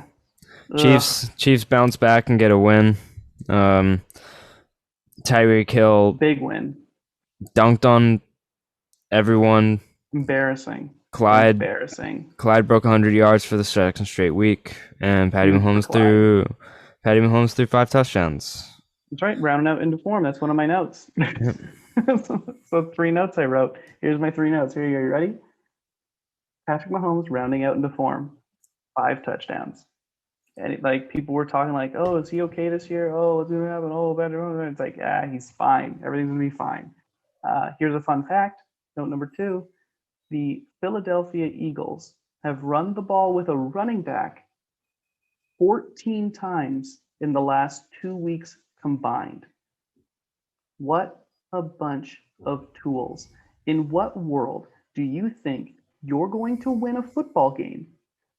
Chiefs bounce back and get a win. Tyreek Hill Big win. dunked on everyone. Embarrassing. Clyde Embarrassing. broke 100 yards for the second straight week, and Patty Huge for Mahomes threw 5 touchdowns. That's right. Rounding out into form. That's one of my notes. So 3 notes I wrote. Here's my 3 notes. Here you go. You ready? Patrick Mahomes rounding out into form. 5 touchdowns. And like people were talking like, oh, is he okay this year? Oh, what's gonna happen? Oh, better. It's like, he's fine. Everything's gonna be fine. Here's a fun fact. Note number 2. The Philadelphia Eagles have run the ball with a running back 14 times in the last 2 weeks combined. What a bunch of tools. In what world do you think you're going to win a football game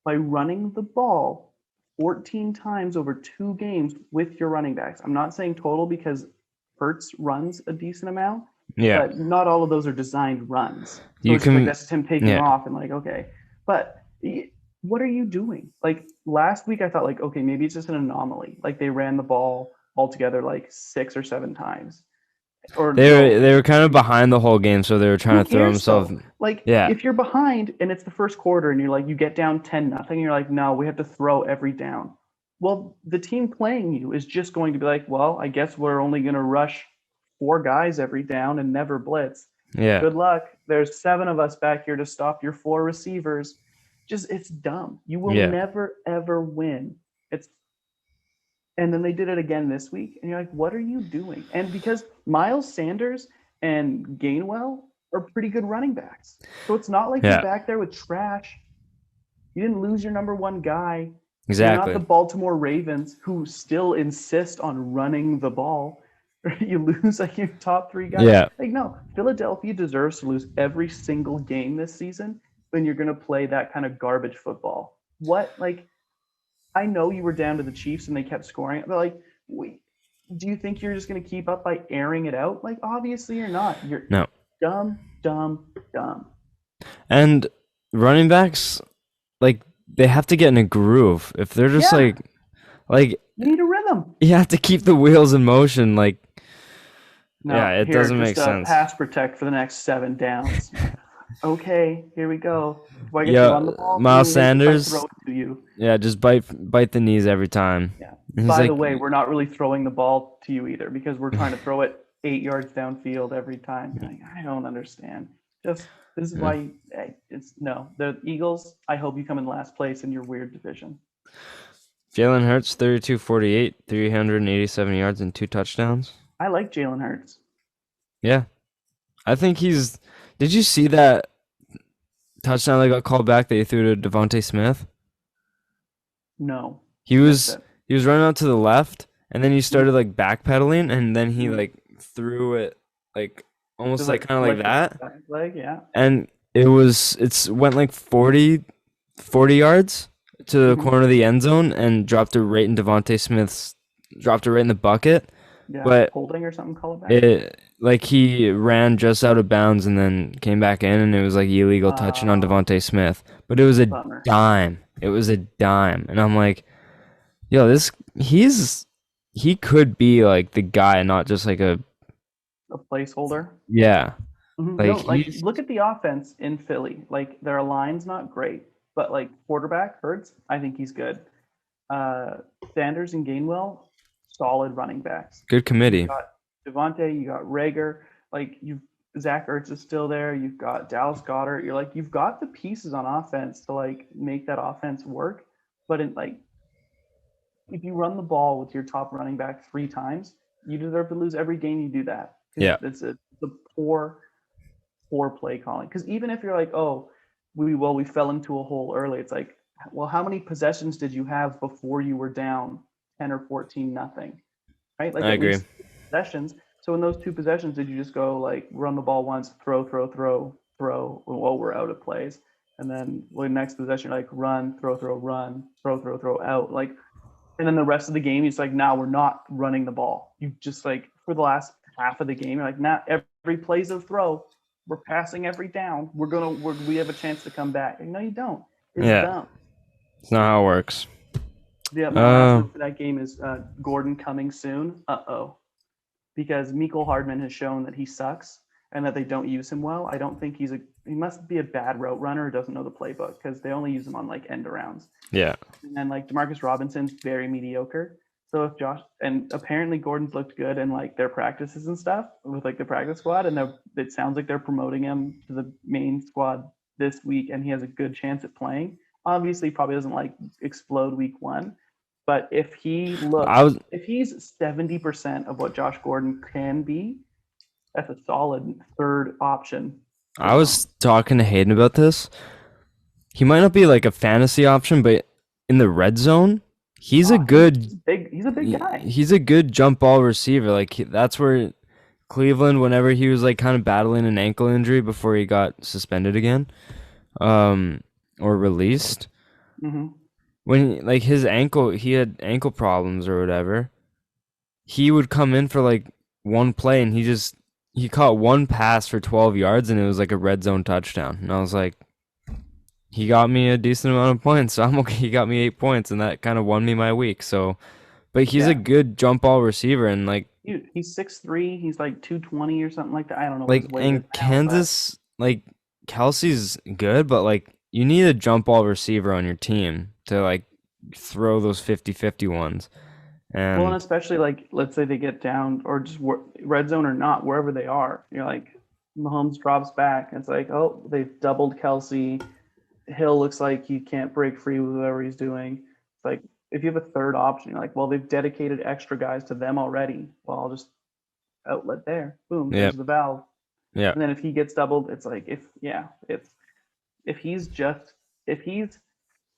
by running the ball 14 times over 2 games with your running backs? I'm not saying total because Hurts runs a decent amount. Yeah. But not all of those are designed runs. So You it's can- like that's him taking yeah. off and like, okay. But what are you doing? Like last week I thought like, okay, maybe it's just an anomaly. Like they ran the ball altogether like 6 or 7 times. Or They were kind of behind the whole game, so they were trying to throw themselves. Like Yeah. if you're behind and it's the first quarter and you're like you get down 10-0, you're like, no, we have to throw every down. Well, the team playing you is just going to be like, well, I guess we're only going to rush 4 guys every down and never blitz. Yeah. Good luck. There's 7 of us back here to stop your 4 receivers. It's dumb. You will never ever win. And then they did it again this week, and you're like, what are you doing? And because Miles Sanders and Gainwell are pretty good running backs, so it's not like you're back there with trash. You didn't lose your number 1 guy. Exactly. You're not the Baltimore Ravens who still insist on running the ball. You lose like your top 3 guys. Yeah. Like no, Philadelphia deserves to lose every single game this season when you're going to play that kind of garbage football. What like? I know you were down to the Chiefs and they kept scoring, but like, do you think you're just going to keep up by airing it out? Like, obviously you're not. You're dumb. And running backs, like they have to get in a groove. If they're just like you need a rhythm. them. You have to keep the wheels in motion. Like, No, yeah, it here, doesn't make just sense. pass protect for the next 7 downs. Okay, here we go. Do I get to Yeah, run the ball? Miles Maybe if I Sanders. throw it to you. Yeah, just bite the knees every time. Yeah. And he's By the like, way, we're not really throwing the ball to you either because we're trying to throw it 8 yards downfield every time. You're like, I don't understand. Just this is why it's no. The Eagles, I hope you come in last place in your weird division. Jalen Hurts, 32-48, 387 yards and 2 touchdowns. I like Jalen Hurts. Yeah. I think he's... Did you see that touchdown that got called back that he threw to Devontae Smith? No. He was running out to the left, and then he started like backpedaling, and then he like threw it like almost Just, like kind of like that. Leg, yeah. And it's went like 40 yards to the corner of the end zone and dropped it right in Devontae Smith's dropped it right in the bucket. Yeah, but holding or something, call it back. It like he ran just out of bounds and then came back in, and it was like illegal touching on Devontae Smith. But it was a bummer. dime. It was a dime. And I'm like, yo, he could be like the guy, not just like a placeholder. Yeah. Like look at the offense in Philly. Like their line's not great, but like quarterback Hurts, I think he's good. Sanders and Gainwell, solid running backs. Good committee. You got Devontae, you got Rager, like Zach Ertz is still there. You've got Dallas Goedert. You're like, you've got the pieces on offense to like make that offense work. But if you run the ball with your top running back 3 times, you deserve to lose every game you do that. Yeah. It's the poor play calling. Because even if you're like, oh, we fell into a hole early, it's like, well, how many possessions did you have before you were down 10 or 14 nothing? Right? Like I agree. Possessions. So in those 2 possessions, did you just go like run the ball once, throw, we're out of plays, and then next possession like run, throw, out, like, and then the rest of the game, it's like, now we're not running the ball. You just like for the last half of the game, you're like, now every play's a throw. We're passing every down. We have a chance to come back. Like, no, you don't. It's dumb. It's not how it works. Yeah, my last word for that game is Gordon coming soon. Because Mecole Hardman has shown that he sucks and that they don't use him well. I don't think he must be a bad route runner or doesn't know the playbook because they only use him on like end arounds. Yeah. And then like Demarcus Robinson's very mediocre. So if and apparently Gordon's looked good in like their practices and stuff with like the practice squad, and it sounds like they're promoting him to the main squad this week, and he has a good chance at playing. Obviously, probably doesn't like explode week 1. But if he if he's 70% of what Josh Gordon can be, that's a solid 3rd option. I was talking to Hayden about this. He might not be like a fantasy option, but in the red zone, he's a big guy. He's a good jump ball receiver. Like that's where Cleveland, whenever he was like kind of battling an ankle injury before he got suspended again, or released. Mm-hmm. When like he had ankle problems or whatever, he would come in for like one play and he caught one pass for 12 yards and it was like a red zone touchdown. And I was like, he got me a decent amount of points, so I'm okay. He got me 8 points and that kind of won me my week. So, but he's a good jump ball receiver and like he's 6'3", he's like 220 or something like that. I don't know. Like in Kansas, like Kelsey's good, but like you need a jump ball receiver on your team to like throw those 50-50 ones. And especially like let's say they get down or just red zone or not, wherever they are, you're like Mahomes drops back. It's like, oh, they've doubled Kelsey. Hill looks like he can't break free with whatever he's doing. It's like if you have a 3rd option, you're like, well, they've dedicated extra guys to them already. Well, I'll just outlet there. Boom, there's the valve. Yeah. And then if he gets doubled, it's like if he's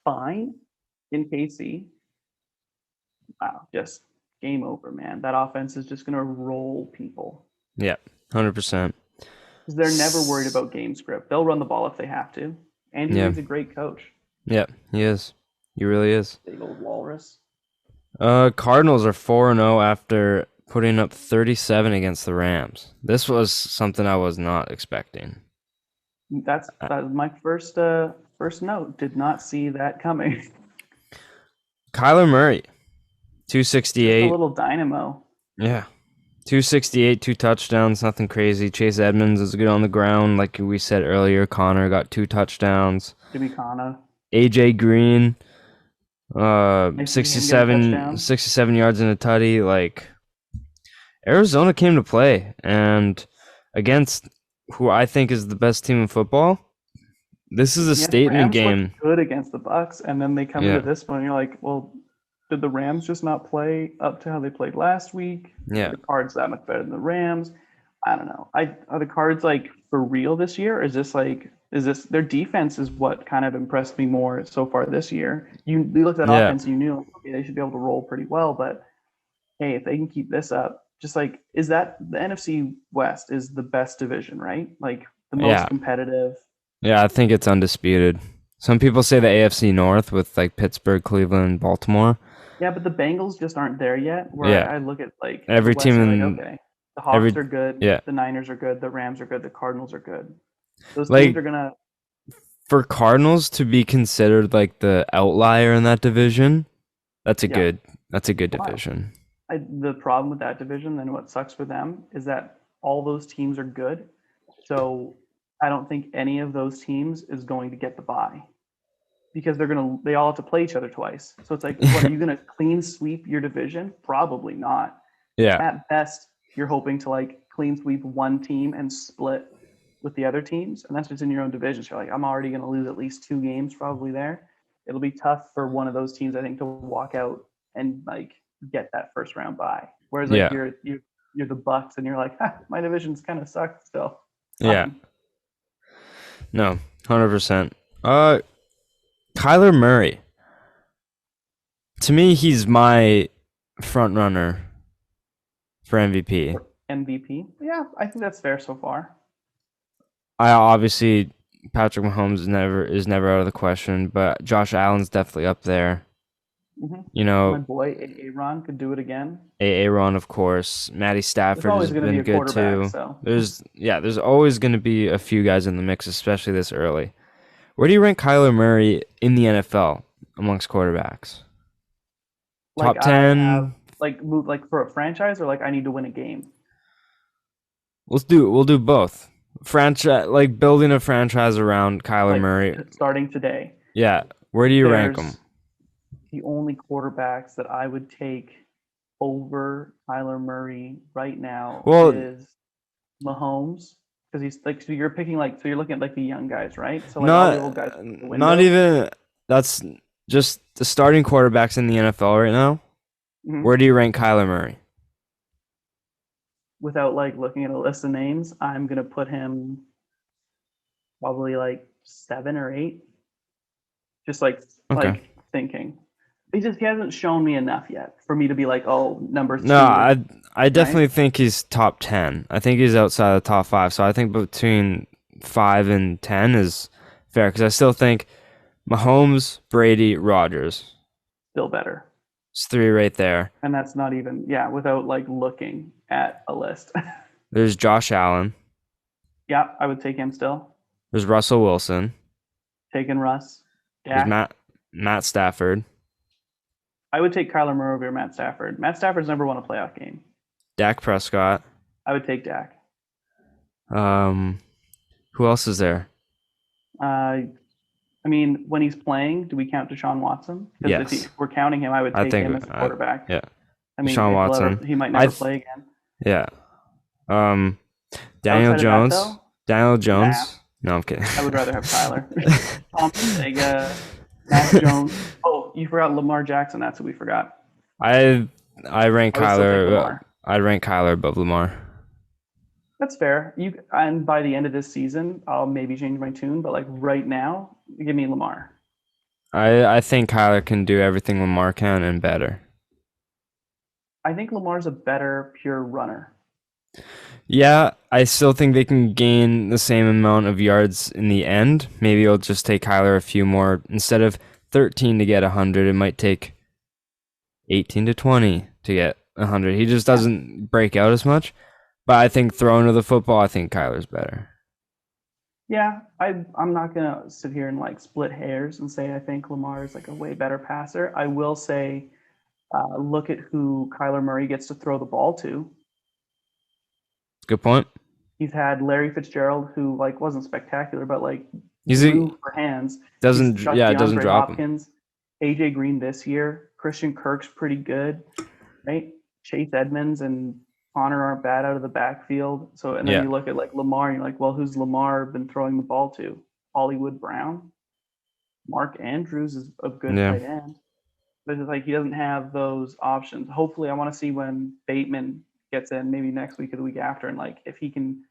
fine in KC, wow, just game over, man. That offense is just gonna roll people. Yeah, 100%. Because they're never worried about game script. They'll run the ball if they have to. And he's a great coach. Yeah, he is. He really is. Big old walrus. Cardinals are 4-0 after putting up 37 against the Rams. This was something I was not expecting. That was my first note. Did not see that coming. Kyler Murray, 268. A little dynamo. Yeah. 268, 2 touchdowns, nothing crazy. Chase Edmonds is good on the ground. Like we said earlier, Connor got 2 touchdowns. Jimmy Kana. AJ Green, Nice to see him get a touchdown. 67 yards in a tutty. Like, Arizona came to play, and against who I think is the best team in football, this is a statement Rams game. looked good against the Bucks, and then they come into this one, and you're like, well, did the Rams just not play up to how they played last week? Yeah. Are the Cards that much better than the Rams? I don't know. Are the Cards like for real this year? Or is this their defense is what kind of impressed me more so far this year? You looked at offense, you knew okay, they should be able to roll pretty well, but hey, if they can keep this up, just like is that the NFC West is the best division, right? Like the most competitive. Yeah, I think it's undisputed. Some people say the AFC North with like Pittsburgh, Cleveland, Baltimore. Yeah, but the Bengals just aren't there yet. Where I look at like every team in okay, the Hawks are good, the Niners are good, the Rams are good, the Cardinals are good. Those teams are gonna. For Cardinals to be considered like the outlier in that division, that's a good division. The problem with that division, and what sucks for them, is that all those teams are good. So I don't think any of those teams is going to get the bye. Because they all have to play each other twice. So it's like, what, are you going to clean sweep your division? Probably not. Yeah. At best, you're hoping to like clean sweep one team and split with the other teams. And that's just in your own division. So you're like, I'm already going to lose at least 2 games probably there. It'll be tough for one of those teams, I think, to walk out and like get that first round bye. Whereas like you're the Bucks and you're like, my division's kind of sucked still. Yeah. No, 100%. Kyler Murray. To me, he's my front runner for MVP. MVP? Yeah, I think that's fair so far. Obviously Patrick Mahomes is never out of the question, but Josh Allen's definitely up there. Mm-hmm. You know, my boy Aaron could do it again. Aaron, of course. Matty Stafford has been good too. So. There's always going to be a few guys in the mix, especially this early. Where do you rank Kyler Murray in the NFL amongst quarterbacks? Like Top 10? Move for a franchise, or like I need to win a game? We'll do both. Franchise, like building a franchise around Kyler Murray. Starting today. Yeah. Where do you rank them? The only quarterbacks that I would take over Kyler Murray right now is Mahomes. Because he's like, so you're looking at like the young guys, right? So like all the old guys. Not even. That's just the starting quarterbacks in the NFL right now. Mm-hmm. Where do you rank Kyler Murray? Without like looking at a list of names, I'm gonna put him probably like 7 or 8. Just like thinking. He hasn't shown me enough yet for me to be like, oh, number 3. No, I definitely think he's top 10. I think he's outside the top 5. So I think between 5 and 10 is fair, because I still think Mahomes, Brady, Rodgers. Still better. It's 3 right there. And that's not even, without like looking at a list. There's Josh Allen. Yeah, I would take him still. There's Russell Wilson. Taking Russ. There's Matt Stafford. I would take Kyler Murray over Matt Stafford. Matt Stafford's never won a playoff game. Dak Prescott. I would take Dak. Who else is there? I mean, when he's playing, do we count Deshaun Watson? Because if we're counting him, I would take him as a quarterback. Yeah. I mean, Deshaun Watson. He might never play again. Yeah. Daniel Jones. Daniel Jones. Nah. No, I'm kidding. I would rather have Tyler. Mac Jones. Oh, you forgot Lamar Jackson. That's what we forgot. I rank Kyler. I'd rank Kyler above Lamar. That's fair. And by the end of this season, I'll maybe change my tune. But like right now, give me Lamar. I think Kyler can do everything Lamar can and better. I think Lamar's a better pure runner. Yeah, I still think they can gain the same amount of yards in the end. Maybe it'll just take Kyler a few more. Instead of 13 to get 100, it might take 18 to 20 to get 100. He just doesn't break out as much. But I think throwing to the football, I think Kyler's better. Yeah, I'm not going to sit here and like split hairs and say I think Lamar is like a way better passer. I will say Look at who Kyler Murray gets to throw the ball to. Good point. He's had Larry Fitzgerald, who like wasn't spectacular, but like He's blew for hands. doesn't He's got doesn't DeAndre drop him. Hopkins, AJ Green this year. Christian Kirk's pretty good, right? Chase Edmonds and Connor aren't bad out of the backfield. So and then you look at like Lamar, and you're like, well, who's Lamar been throwing the ball to? Hollywood Brown, Mark Andrews is a good tight end, but it's like he doesn't have those options. Hopefully, I want to see when Bateman gets in, maybe next week or the week after, and like if he can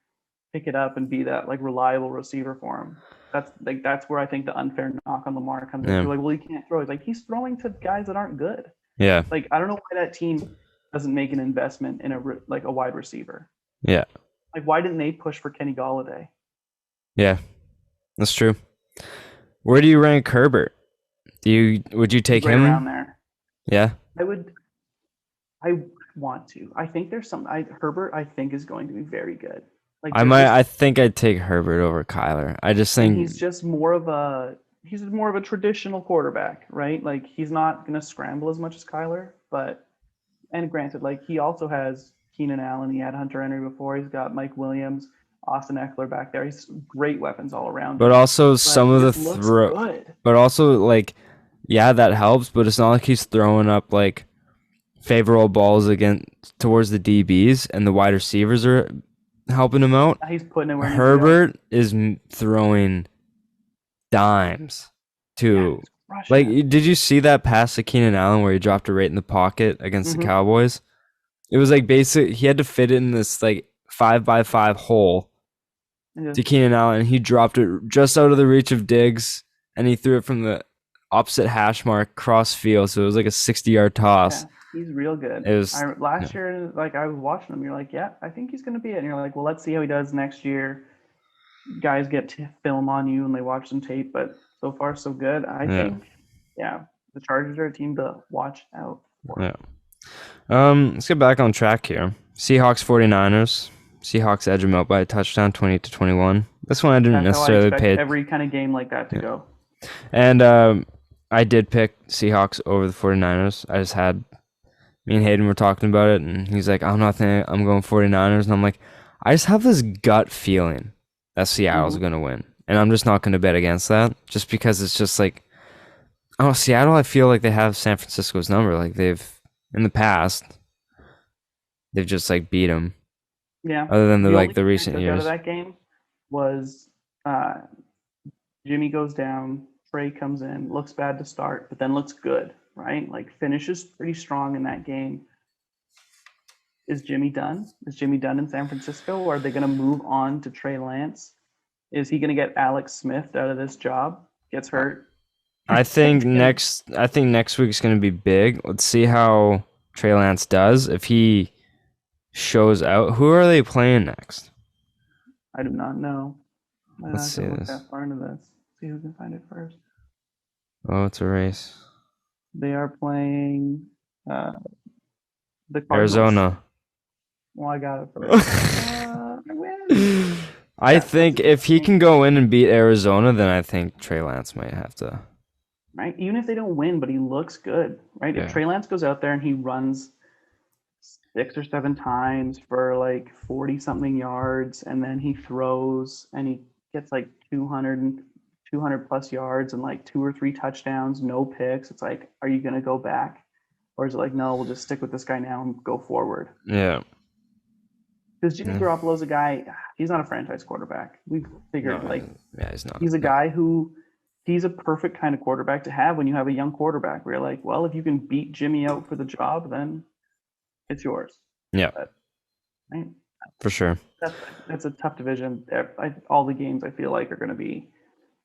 pick it up and be that like reliable receiver for him. That's where I think the unfair knock on Lamar comes in. You're like, well, he can't throw. It's like he's throwing to guys that aren't good. Yeah. Like I don't know why that team doesn't make an investment in a wide receiver. Yeah. Like why didn't they push for Kenny Golladay? Yeah, that's true. Where do you rank Herbert? Would you take him around there? Yeah. I want to. I think there's some. Herbert, I think, is going to be very good. Like I think I'd take Herbert over Kyler. I just think he's just more of a traditional quarterback, right? Like he's not going to scramble as much as Kyler, and granted, like he also has Keenan Allen. He had Hunter Henry before. He's got Mike Williams, Austin Eckler back there. He's great weapons all around. But also some of the throw. But also like, yeah, that helps. But it's not like he's throwing up like favorable balls towards the DBs, and the wide receivers are helping him out. He's putting it. Herbert is throwing dimes too. Like, did you see that pass to Keenan Allen where he dropped it right in the pocket against the Cowboys? It was like basic. He had to fit it in this like 5x5 hole to Keenan Allen. He dropped it just out of the reach of Diggs, and he threw it from the opposite hash mark cross field. So it was like a 60-yard toss. Yeah, he's real good. Last year, like I was watching him, you're like, yeah, I think he's going to be it. And you're like, well, let's see how he does next year. Guys get to film on you and they watch some tape, but so far so good. I think, the Chargers are a team to watch out for. Yeah. Let's get back on track here. Seahawks 49ers. Seahawks edge them out by a touchdown, 20-21. This one I didn't necessarily pay. Every kind of game like that to go. And I did pick Seahawks over the 49ers. I just had me and Hayden were talking about it, and he's like, I'm going 49ers, and I'm like, I just have this gut feeling that Seattle's going to win, and I'm just not going to bet against that, just because it's just like, Seattle, I feel like they have San Francisco's number. Like they've in the past, they've just like beat them. Yeah. Other than the recent years. Out of that game was Jimmy goes down, Trey comes in, looks bad to start, but then looks good, right? Like finishes pretty strong in that game. Is Jimmy done? Is Jimmy done in San Francisco? Or are they going to move on to Trey Lance? Is he going to get Alex Smith out of this job? Gets hurt. I think next week's going to be big. Let's see how Trey Lance does. If he shows out, who are they playing next? I do not know. Let's see this. That far into this. See who can find it first. Oh, it's a race. They are playing the Cardinals. Arizona. Well, I got it first. I win. I think if he can go in and beat Arizona, then I think Trey Lance might have to. Right? Even if they don't win, but he looks good, right? Yeah. If Trey Lance goes out there and he runs 6 or 7 times for like 40-something yards, and then he throws and he gets like 200 plus yards and like 2 or 3 touchdowns, no picks, it's like, are you going to go back? Or is it like, no, we'll just stick with this guy now and go forward? Yeah. Because Jimmy Garoppolo's a guy, he's not a franchise quarterback. We've figured he's not. He's a guy who, he's a perfect kind of quarterback to have when you have a young quarterback where you're like, well, if you can beat Jimmy out for the job, then it's yours. Yeah. Right? For sure. That's a tough division. All the games I feel like are going to be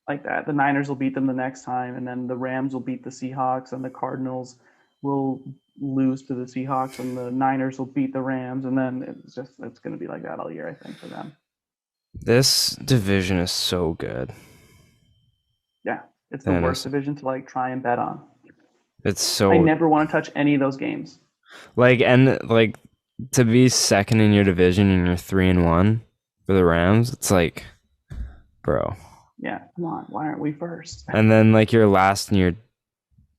like that. The Niners will beat them the next time, and then the Rams will beat the Seahawks, and the Cardinals will lose to the Seahawks, and the Niners will beat the Rams, and then it's going to be like that all year, I think, for them. This division is so good. Yeah, it's the worst division to like try and bet on. It's so. I never want to touch any of those games. To be second in your division and you're 3-1 for the Rams, it's like, bro. Yeah, come on, why aren't we first? And then like you're last in your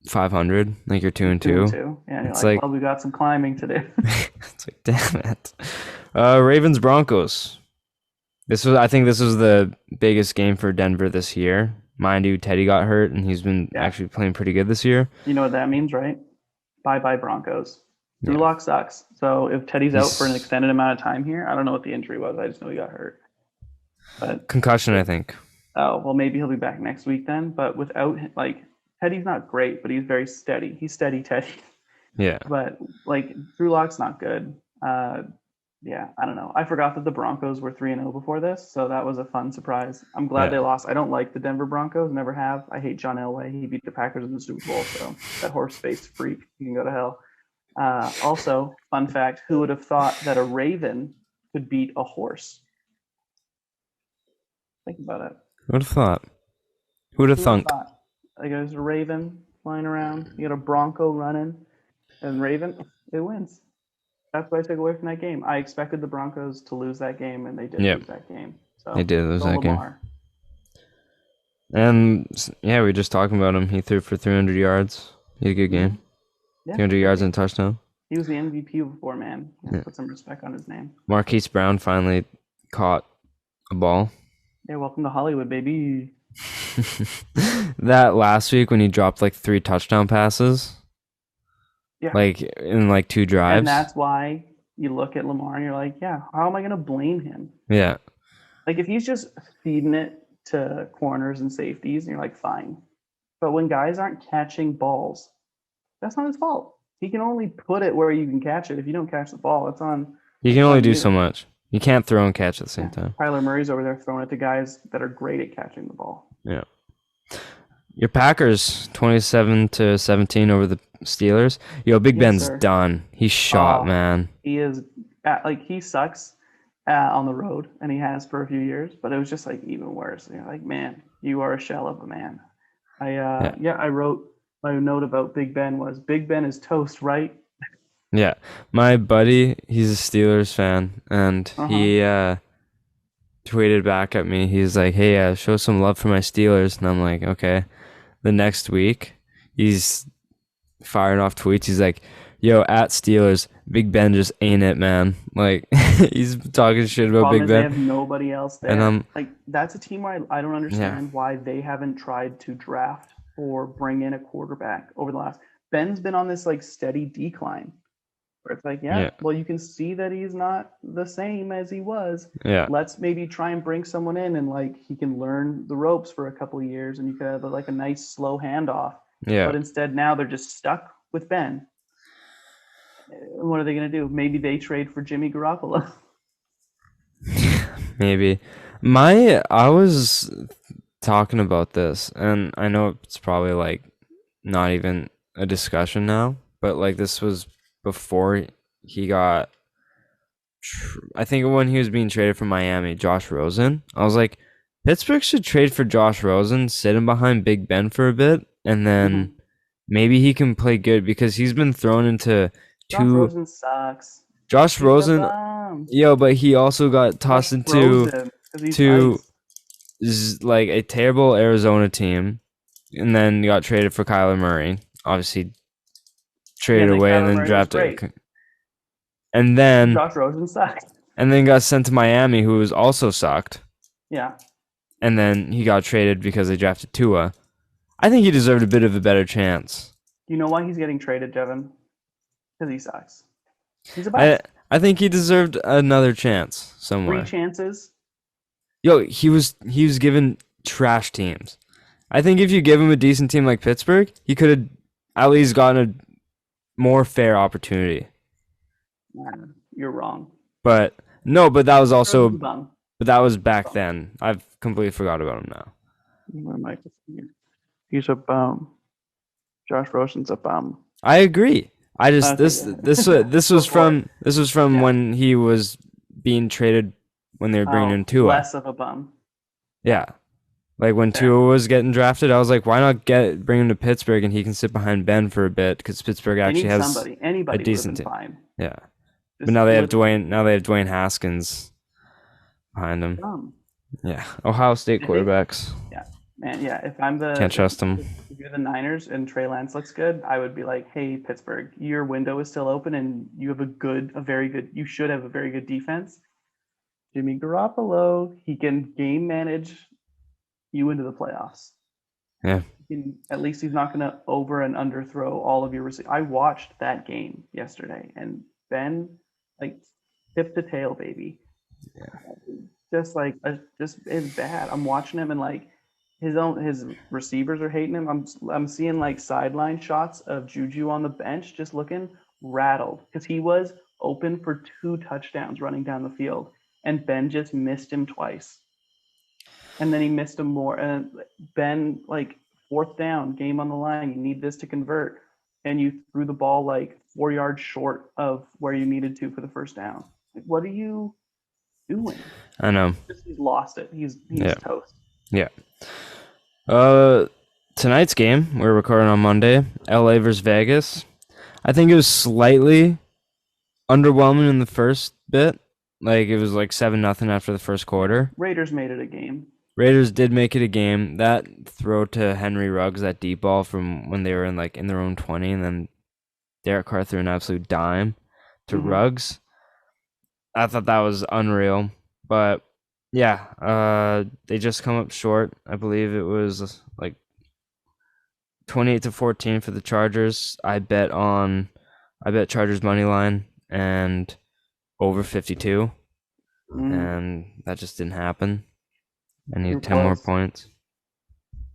500, like you're 2-2. Yeah, you're It's like, well, we got some climbing to do. It's like, damn it. Ravens Broncos. I think this was the biggest game for Denver this year. Mind you, Teddy got hurt, and he's been actually playing pretty good this year. You know what that means, right? Bye-bye Broncos. Drew Lock sucks. So if Teddy's out for an extended amount of time here, I don't know what the injury was. I just know he got hurt. But concussion, I think. Oh, well, maybe he'll be back next week then. But without, like, Teddy's not great, but he's very steady. He's steady Teddy. Yeah. But, like, Drew Lock's not good. Yeah, I don't know. I forgot that the Broncos were 3-0 before this, so that was a fun surprise. I'm glad they lost. I don't like the Denver Broncos, never have. I hate John Elway. He beat the Packers in the Super Bowl, so that horse-faced freak, he can go to hell. Also, fun fact, who would have thought that a raven could beat a horse? Think about it. Who would have thought? Who would have thunk? Like, there's a raven flying around. You got a bronco running, and raven, it wins. That's what I took away from that game. I expected the Broncos to lose that game, and they did lose that game. So they did lose that game. And yeah, we were just talking about him. He threw for 300 yards. He had a good game. Yeah. 300 yards and a touchdown. He was the MVP before, man. Put some respect on his name. Marquise Brown finally caught a ball. Yeah, welcome to Hollywood, baby. That last week when he dropped like 3 touchdown passes. Yeah. Like in like 2 drives. And that's why you look at Lamar and you're like, yeah, how am I going to blame him? Yeah. Like if he's just feeding it to corners and safeties and you're like, fine. But when guys aren't catching balls, that's not his fault. He can only put it where you can catch it. If you don't catch the ball, it's on. You can only do so much. You can't throw and catch at the same time. Kyler Murray's over there throwing it to guys that are great at catching the ball. Yeah. Your Packers 27-17 over the Steelers. Yo, Big Ben's done. He's shot, man. He is he sucks on the road, and he has for a few years. But it was just like even worse. You're like, man, you are a shell of a man. I wrote my note about Big Ben was Big Ben is toast, right? Yeah, my buddy, he's a Steelers fan, and he tweeted back at me. He's like, "Hey, show some love for my Steelers," and I'm like, "Okay." The next week, he's firing off tweets. He's like, "Yo, at Steelers, Big Ben just ain't it, man." Like he's talking shit about Big Ben. They have nobody else there. And like that's a team where I don't understand why they haven't tried to draft or bring in a quarterback over the last. Ben's been on this like steady decline. Where it's like, well, you can see that he's not the same as he was. Yeah. Let's maybe try and bring someone in and like he can learn the ropes for a couple of years and you could have like a nice slow handoff. Yeah. But instead now they're just stuck with Ben. What are they going to do? Maybe they trade for Jimmy Garoppolo. Maybe. I was talking about this, and I know it's probably like not even a discussion now, but like this was before he got, I think when he was being traded from Miami, Josh Rosen. I was like, Pittsburgh should trade for Josh Rosen, sit him behind Big Ben for a bit, and then maybe he can play good because he's been thrown into Josh Rosen sucks. Josh Rosen, but he also got tossed into like a terrible Arizona team, and then got traded for Kyler Murray. Obviously, traded away and then drafted. And then Josh Rosen sucked. And then got sent to Miami, who was also sucked. Yeah. And then he got traded because they drafted Tua. I think he deserved a bit of a better chance. You know why he's getting traded, Jevin? Because he sucks. He's a bust. I think he deserved another chance somewhere. 3 chances. Yo, he was given trash teams. I think if you give him a decent team like Pittsburgh, he could have at least gotten a more fair opportunity. You're wrong. But that was also, but that was back then. I've completely forgot about him now. He's a bum. Josh Rosen's a bum. I agree. I just this was from when he was being traded when they were bringing in Tua. Less of a bum. Yeah. Like when Tua was getting drafted, I was like, why not bring him to Pittsburgh and he can sit behind Ben for a bit because Pittsburgh actually has anybody a decent team. fine. Yeah. But now they have Dwayne Haskins behind him. Yeah. Ohio State quarterbacks. Yeah. Man, yeah. If I'm the Can't trust him. if you're the Niners and Trey Lance looks good, I would be like, hey, Pittsburgh, your window is still open and you have you should have a very good defense. Jimmy Garoppolo, he can game manage you into the playoffs. Yeah. At least he's not going to over and underthrow all of your receivers. I watched that game yesterday, and Ben, like, tip to tail, baby. Yeah. Just it's bad. I'm watching him, and like his receivers are hating him. I'm seeing like sideline shots of Juju on the bench, just looking rattled because he was open for 2 touchdowns running down the field, and Ben just missed him twice, and then he missed him more. And Ben, like, 4th down, game on the line, you need this to convert, and you threw the ball like 4 yards short of where you needed to for the first down. Like, what are you doing? I know. He's lost it. He's toast. Yeah. Tonight's game, we're recording on Monday, LA versus Vegas. I think it was slightly underwhelming in the first bit. Like, it was like 7-0 after the first quarter. Raiders made it a game. Raiders did make it a game. That throw to Henry Ruggs, that deep ball from when they were in their own 20, and then Derek Carr threw an absolute dime to Ruggs. I thought that was unreal. But yeah, they just come up short. I believe it was like 28-14 for the Chargers. I bet Chargers money line and over 52, and that just didn't happen. I need 10 more points.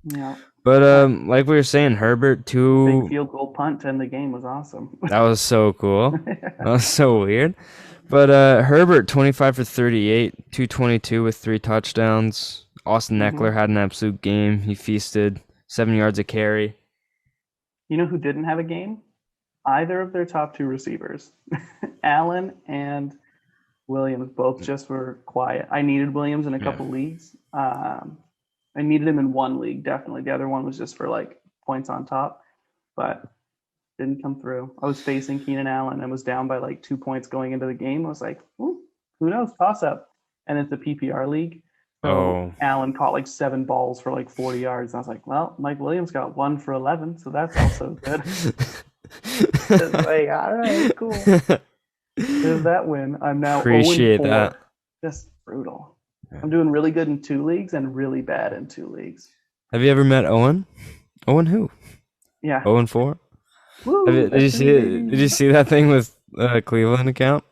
Yeah. But like we were saying, Herbert, big field goal punt to end the game was awesome. That was so cool. That was so weird. But Herbert, 25 for 38, 222 with 3 touchdowns. Austin Eckler had an absolute game. He feasted 7 yards a carry. You know who didn't have a game? Either of their top 2 receivers. Allen and Williams both just were quiet. I needed Williams in a couple leagues. I needed him in one league, definitely. The other one was just for like points on top, but didn't come through. I was facing Keenan Allen and was down by like 2 points going into the game. I was like, who knows? Toss up. And it's a PPR league. So Allen caught like 7 balls for like 40 yards. And I was like, well, Mike Williams got 1 for 11, so that's also good. Just like, all right, cool. There's that win. I'm now appreciate 0-4. That. Just brutal. I'm doing really good in 2 leagues and really bad in 2 leagues. Have you ever met Owen? Owen who? Yeah. 0-4? Did you see that thing with Cleveland account?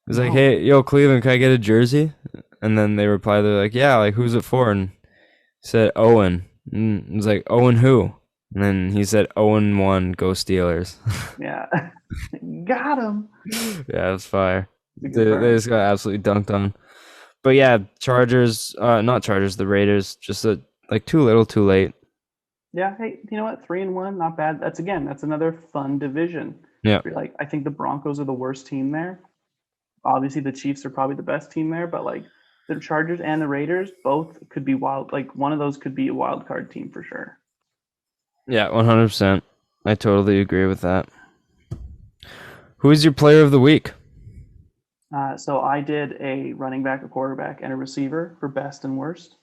It was like, hey, yo, Cleveland, can I get a jersey? And then they replied, they're like, yeah, like, who's it for? And he said, Owen. And it was like, Owen who? And then he said, 0-1, go Steelers. Yeah. Got him. Yeah, it was fire. They just got absolutely dunked on. But yeah, the Raiders, just like too little, too late. Yeah, hey, you know what? 3-1, not bad. That's another fun division. Yeah. Like, I think the Broncos are the worst team there. Obviously, the Chiefs are probably the best team there, but like the Chargers and the Raiders both could be wild. Like, one of those could be a wild card team for sure. Yeah, 100%. I totally agree with that. Who is your player of the week? So I did a running back, a quarterback, and a receiver for best and worst.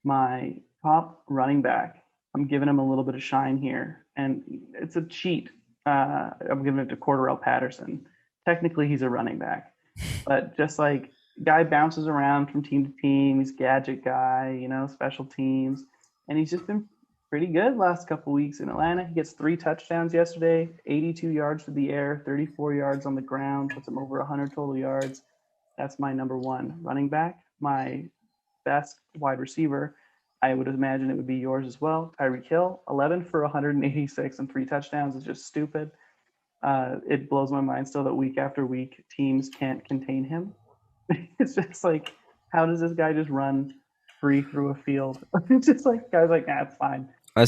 My top running back, I'm giving him a little bit of shine here, and it's a cheat. I'm giving it to Cordarrelle Patterson. Technically, he's a running back, but just like guy bounces around from team to team. He's a gadget guy, special teams, and he's just been pretty good last couple weeks in Atlanta. He gets 3 touchdowns yesterday, 82 yards through the air, 34 yards on the ground, puts him over 100 total yards. That's my number 1 running back. My best wide receiver, I would imagine it would be yours as well. Tyreek Hill, 11 for 186 and 3 touchdowns is just stupid. It blows my mind still that week after week teams can't contain him. It's just like, how does this guy just run free through a field? It's just like, guys like, it's fine. I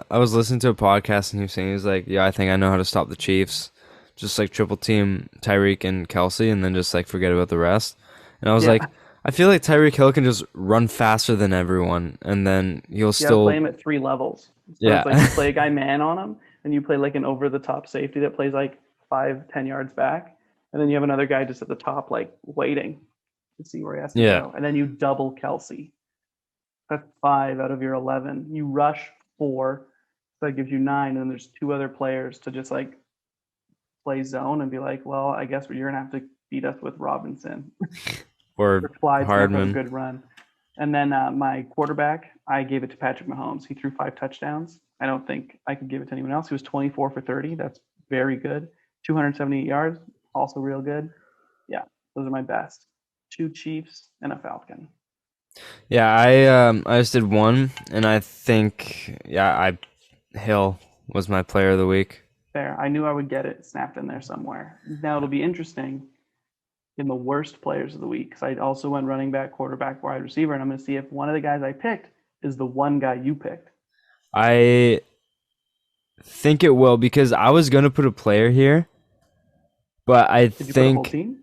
was listening to a podcast and he was like, yeah, I think I know how to stop the Chiefs. Just like triple team Tyreek and Kelsey and then just like forget about the rest. And I was like, I feel like Tyreek Hill can just run faster than everyone and then he'll still play him at 3 levels. So it's like you play a guy man on him and you play like an over the top safety that plays like 5-10 yards back. And then you have another guy just at the top, like waiting to see where he has to go. And then you double Kelsey. That's 5 out of your 11. You rush 4, so that gives you 9, and then there's 2 other players to just like play zone and be like, well, I guess you're gonna have to beat us with Robinson. Or Clyde's gonna have a Hardman. good run. And then my quarterback, I gave it to Patrick Mahomes. He threw 5 touchdowns. I don't think I could give it to anyone else. He was 24 for 30. That's very good. 278 yards, also real good. Yeah, those are my best. 2 Chiefs and a Falcon. Yeah, I just did one, and I think Hill was my player of the week. Fair. I knew I would get it snapped in there somewhere. Now it'll be interesting in the worst players of the week, because I also went running back, quarterback, wide receiver, and I'm going to see if one of the guys I picked is the one guy you picked. I think it will, because I was gonna put a player here, but I Did you put a think whole team?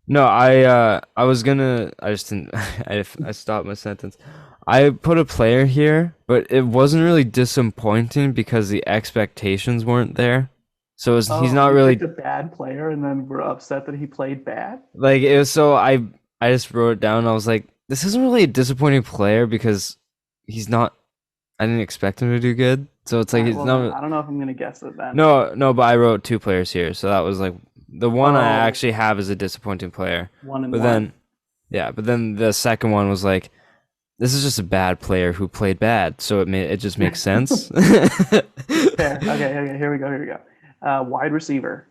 no, I was gonna. I just didn't. I stopped my sentence. I put a player here, but it wasn't really disappointing because the expectations weren't there. So he's not You really picked a bad player, and then we're upset that he played bad. like it was. So I just wrote it down. I was like, this isn't really a disappointing player because he's not. I didn't expect him to do good. So it's like he's Well, not. I don't know if I'm going to guess it then. No, but I wrote 2 players here, so that was like the one I Oh. actually have is a disappointing player. 1 and But 1. but then the second one was like, this is just a bad player who played bad, so it just makes sense. Fair. Okay, here we go. Wide receiver.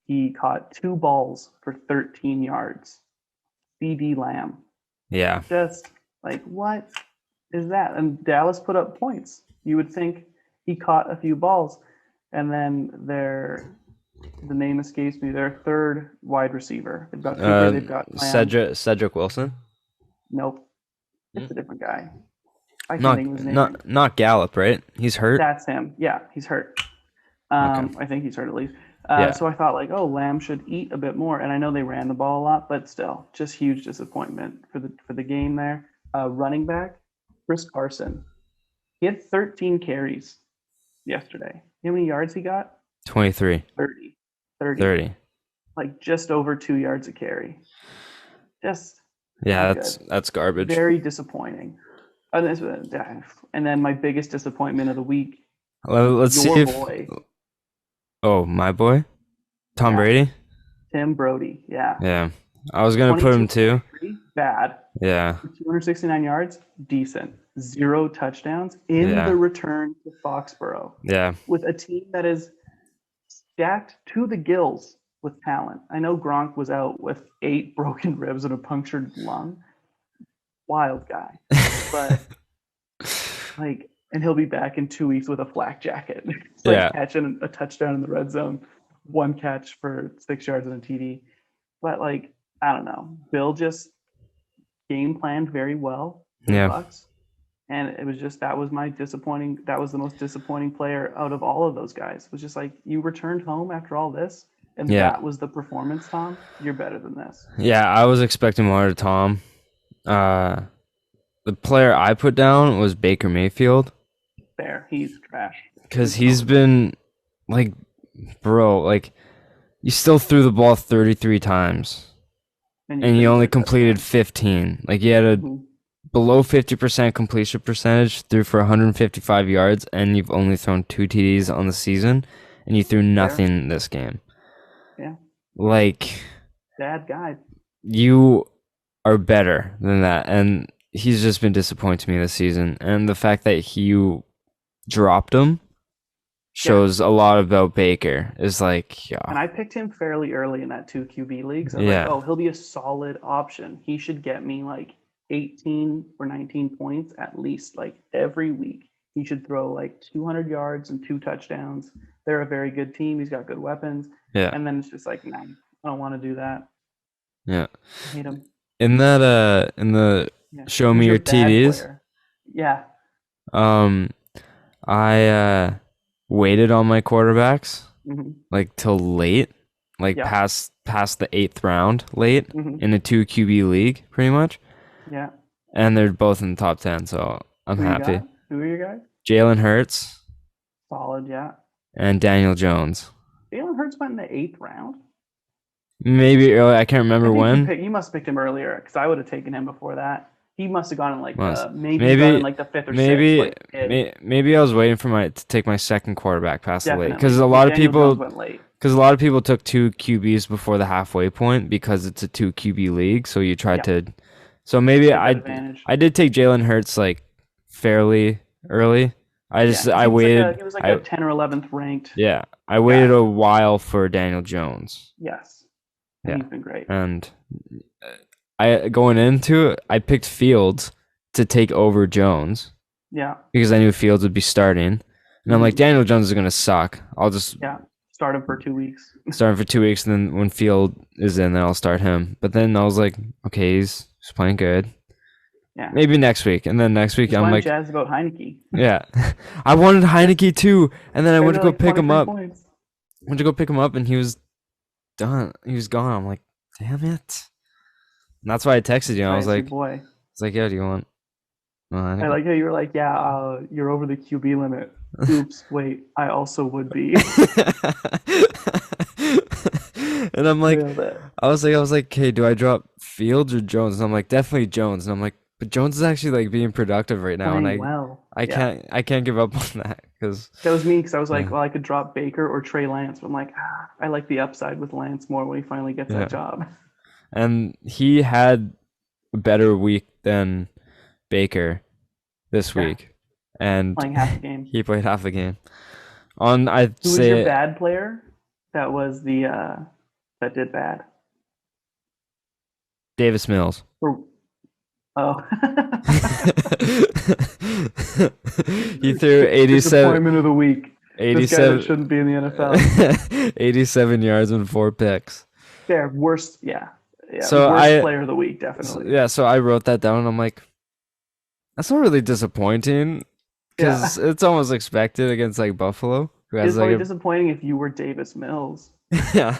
He caught 2 balls for 13 yards. CD Lamb. Yeah, Just like, what is that? And Dallas put up points. You would think he caught a few balls. And then the name escapes me, their third wide receiver. They've got Cooper, they've got Lamb. Cedric Wilson. Nope. It's a different guy. I can't think of his name. Not Gallup, right? He's hurt. That's him. Yeah, he's hurt. Okay. I think he's hurt at least. Yeah. So I thought like, oh, Lamb should eat a bit more. And I know they ran the ball a lot, but still, just huge disappointment for the game there. Running back, Chris Carson. He had 13 carries yesterday. You know how many yards he got? 23. 30. Like just over 2 yards a carry. Just Yeah, not that's garbage. very disappointing. And then my biggest disappointment of the week. Let's see if. Boy. Oh, my boy, Tom Brady. Tim Brody. Yeah. Yeah, I was gonna put him too. Bad. Yeah. 269 yards, decent. 0 touchdowns in the return to Foxborough. Yeah. With a team that is stacked to the gills with talent. I know Gronk was out with 8 broken ribs and a punctured lung. Wild guy. But and he'll be back in 2 weeks with a flak jacket. It's catching a touchdown in the red zone. 1 catch for 6 yards and a TD. But I don't know. Bill just game planned very well. Yeah. Bucks. And it was just that was the most disappointing player out of all of those guys. It was just like, you returned home after all this, and that was the performance, Tom. You're better than this. Yeah, I was expecting more of Tom. The player I put down was Baker Mayfield. Fair. He's trash. Because he's been you still threw the ball 33 times. And you only completed 15. Like, you had a below 50% completion percentage, threw for 155 yards, and you've only thrown 2 TDs on the season, and you threw nothing this game. Yeah. Bad guy. You are better than that, and he's just been disappointing to me this season. And the fact that you dropped him shows a lot about Baker. Is And I picked him fairly early in that 2 QB leagues. I was he'll be a solid option. He should get me 18 or 19 points at least every week. He should throw 200 yards and 2 touchdowns. They're a very good team. He's got good weapons. Yeah. And then it's just nah, I don't want to do that. Yeah. I hate him. In the show me your TDs. Player. Yeah. I waited on my quarterbacks till late, past the 8th round, late in a 2 QB league, pretty much. Yeah. And they're both in the top 10, so I'm happy. Who are your guys? Jalen Hurts. Solid, yeah. And Daniel Jones. Jalen Hurts went in the 8th round. Maybe early. I can't remember when. You must have picked him earlier, because I would have taken him before that. He must have gone in like maybe maybe got in like the 5th or 6th. Maybe I was waiting to take my second quarterback past the late, because a lot of Daniel people Jones went late. Because a lot of people took 2 QBs before the halfway point because it's a 2 QB league. So you tried to. So maybe I did take Jalen Hurts like fairly early. I waited. He was like a 10 or 11th ranked. Yeah, I waited a while for Daniel Jones. Yes. Yeah, he's been great. And going into it, I picked Fields to take over Jones. Yeah. Because I knew Fields would be starting, and I'm like, Daniel Jones is gonna suck. I'll just start him for 2 weeks. Start him for 2 weeks, and then when Field is in, then I'll start him. But then I was like, okay, he's playing good. Yeah. Maybe next week, and then next week I'm like, jazzed about Heineke. Yeah, I wanted Heineke too, and then I went to go pick him up. Points. Went to go pick him up, and he was done. He was gone. I'm like, damn it. And that's why I texted you. I was like, yeah, do you want? I like how you were like, yeah, you're over the QB limit. Oops, wait, I also would be. And I'm like, I was like, okay, do I drop Fields or Jones? And I'm like, definitely Jones. And I'm like, but Jones is actually like being productive right now, and I can't give up on that, because that was me. Because I was like, well, I could drop Baker or Trey Lance, but I'm like, I like the upside with Lance more when he finally gets that job. And he had a better week than Baker this week, and playing half the game. He played half the game. Who was your bad player? That was the that did bad. Davis Mills. Oh. He threw 87. Disappointment of the week. 87. This guy that shouldn't be in the NFL. 87 yards and 4 picks. Fair. Worst. Yeah. So worst player of the week, definitely. So I wrote that down, and I'm like, that's not really disappointing, because it's almost expected against like Buffalo. It's probably disappointing if you were Davis Mills. Yeah.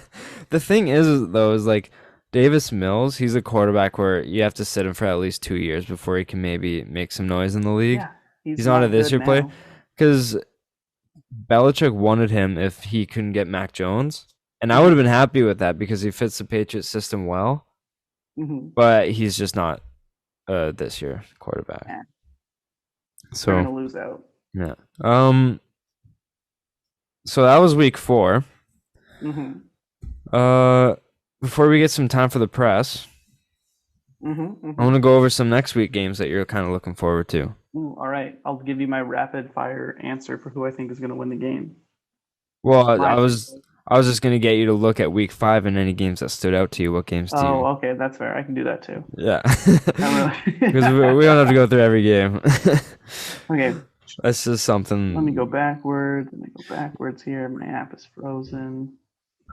The thing is, though, is like Davis Mills, he's a quarterback where you have to sit him for at least 2 years before he can maybe make some noise in the league. Yeah, he's not a this year player, because Belichick wanted him if he couldn't get Mac Jones, and I would have been happy with that because he fits the Patriots system well. But he's just not this year quarterback. Yeah. So they're gonna lose out. Yeah. So that was week 4. Before we get some time for the press, I want to go over some next week games that you're kind of looking forward to. Ooh, all right. I'll give you my rapid fire answer for who I think is going to win the game. Well, I was just going to get you to look at week 5 and any games that stood out to you. What games do you? Oh, okay. That's fair. I can do that too. Yeah. Because we don't have to go through every game. Okay. That's just something. Let me go backwards. Here. My app is frozen.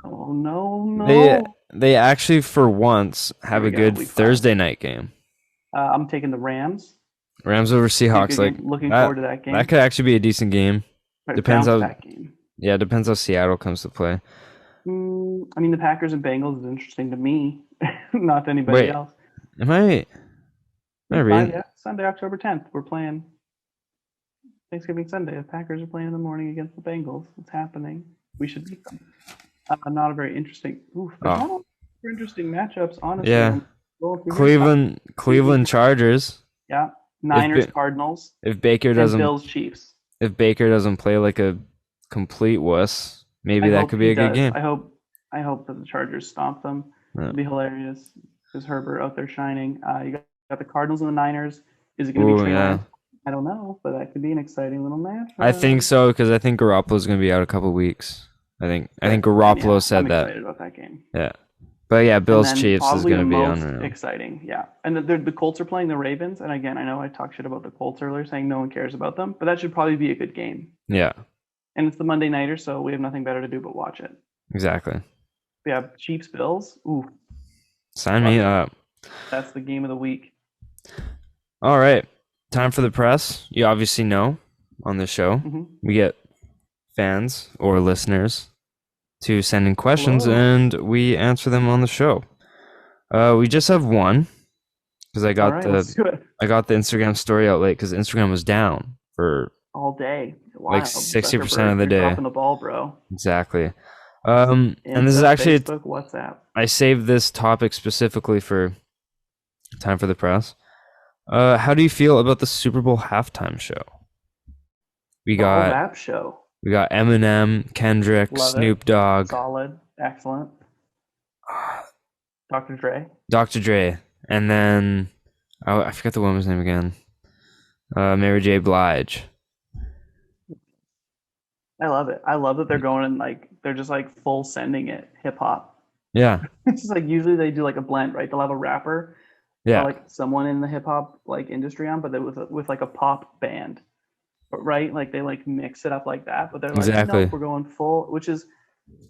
Oh, no. They actually, for once, have a good Thursday night game. I'm taking the Rams. Rams over Seahawks. Looking forward to that game. That could actually be a decent game. Depends how. Game. Yeah, depends how Seattle comes to play. I mean, the Packers and Bengals is interesting to me, not to anybody else. Am I reading? Yeah, Sunday, October 10th. We're playing Thanksgiving Sunday. The Packers are playing in the morning against the Bengals. It's happening. We should beat them. Not a very interesting. Not interesting matchups, honestly. Yeah. Cleveland Chargers. Yeah. Niners Cardinals. If Baker doesn't. Bills Chiefs. If Baker doesn't play like a complete wuss, maybe that could be a good game. I hope that the Chargers stomp them. It'd be hilarious. There's Herbert out there shining. You got the Cardinals and the Niners. Is it going to be Trey Lance? I don't know, but that could be an exciting little match. I think so, because I think Garoppolo's going to be out a couple weeks. I think Garoppolo said that. I'm excited about that game. Yeah. But yeah, Bills Chiefs is going to be unreal. Exciting, yeah. And the Colts are playing the Ravens. And again, I know I talked shit about the Colts earlier, saying no one cares about them, but that should probably be a good game. Yeah. And it's the Monday nighter, so we have nothing better to do but watch it. Exactly. Yeah, Chiefs Bills. Ooh. Sign me up. That's the game of the week. All right. Time for the press. You obviously know on the show we get fans or listeners to send in questions and we answer them on the show. We just have one because I got the Instagram story out late because Instagram was down for all day. Wow. Like 60% of the day. Dropping the ball, bro. Exactly. And this is actually Facebook, WhatsApp. I saved this topic specifically for time for the press. How do you feel about the Super Bowl halftime show? We The whole got rap show. Eminem, Kendrick, Love it. Snoop Dogg, Solid. Excellent. Dr. Dre. Dr. Dre, and then I forgot the woman's name again. Mary J. Blige. I love it. I love that they're going and like they're just like full sending it hip hop. Yeah, It's just like usually they do like a blend, right? They'll have a rapper or yeah, like someone in the hip hop like industry on, but they with like a pop band, right? Like they like mix it up like that. But they're like, exactly. nope, we're going full, which is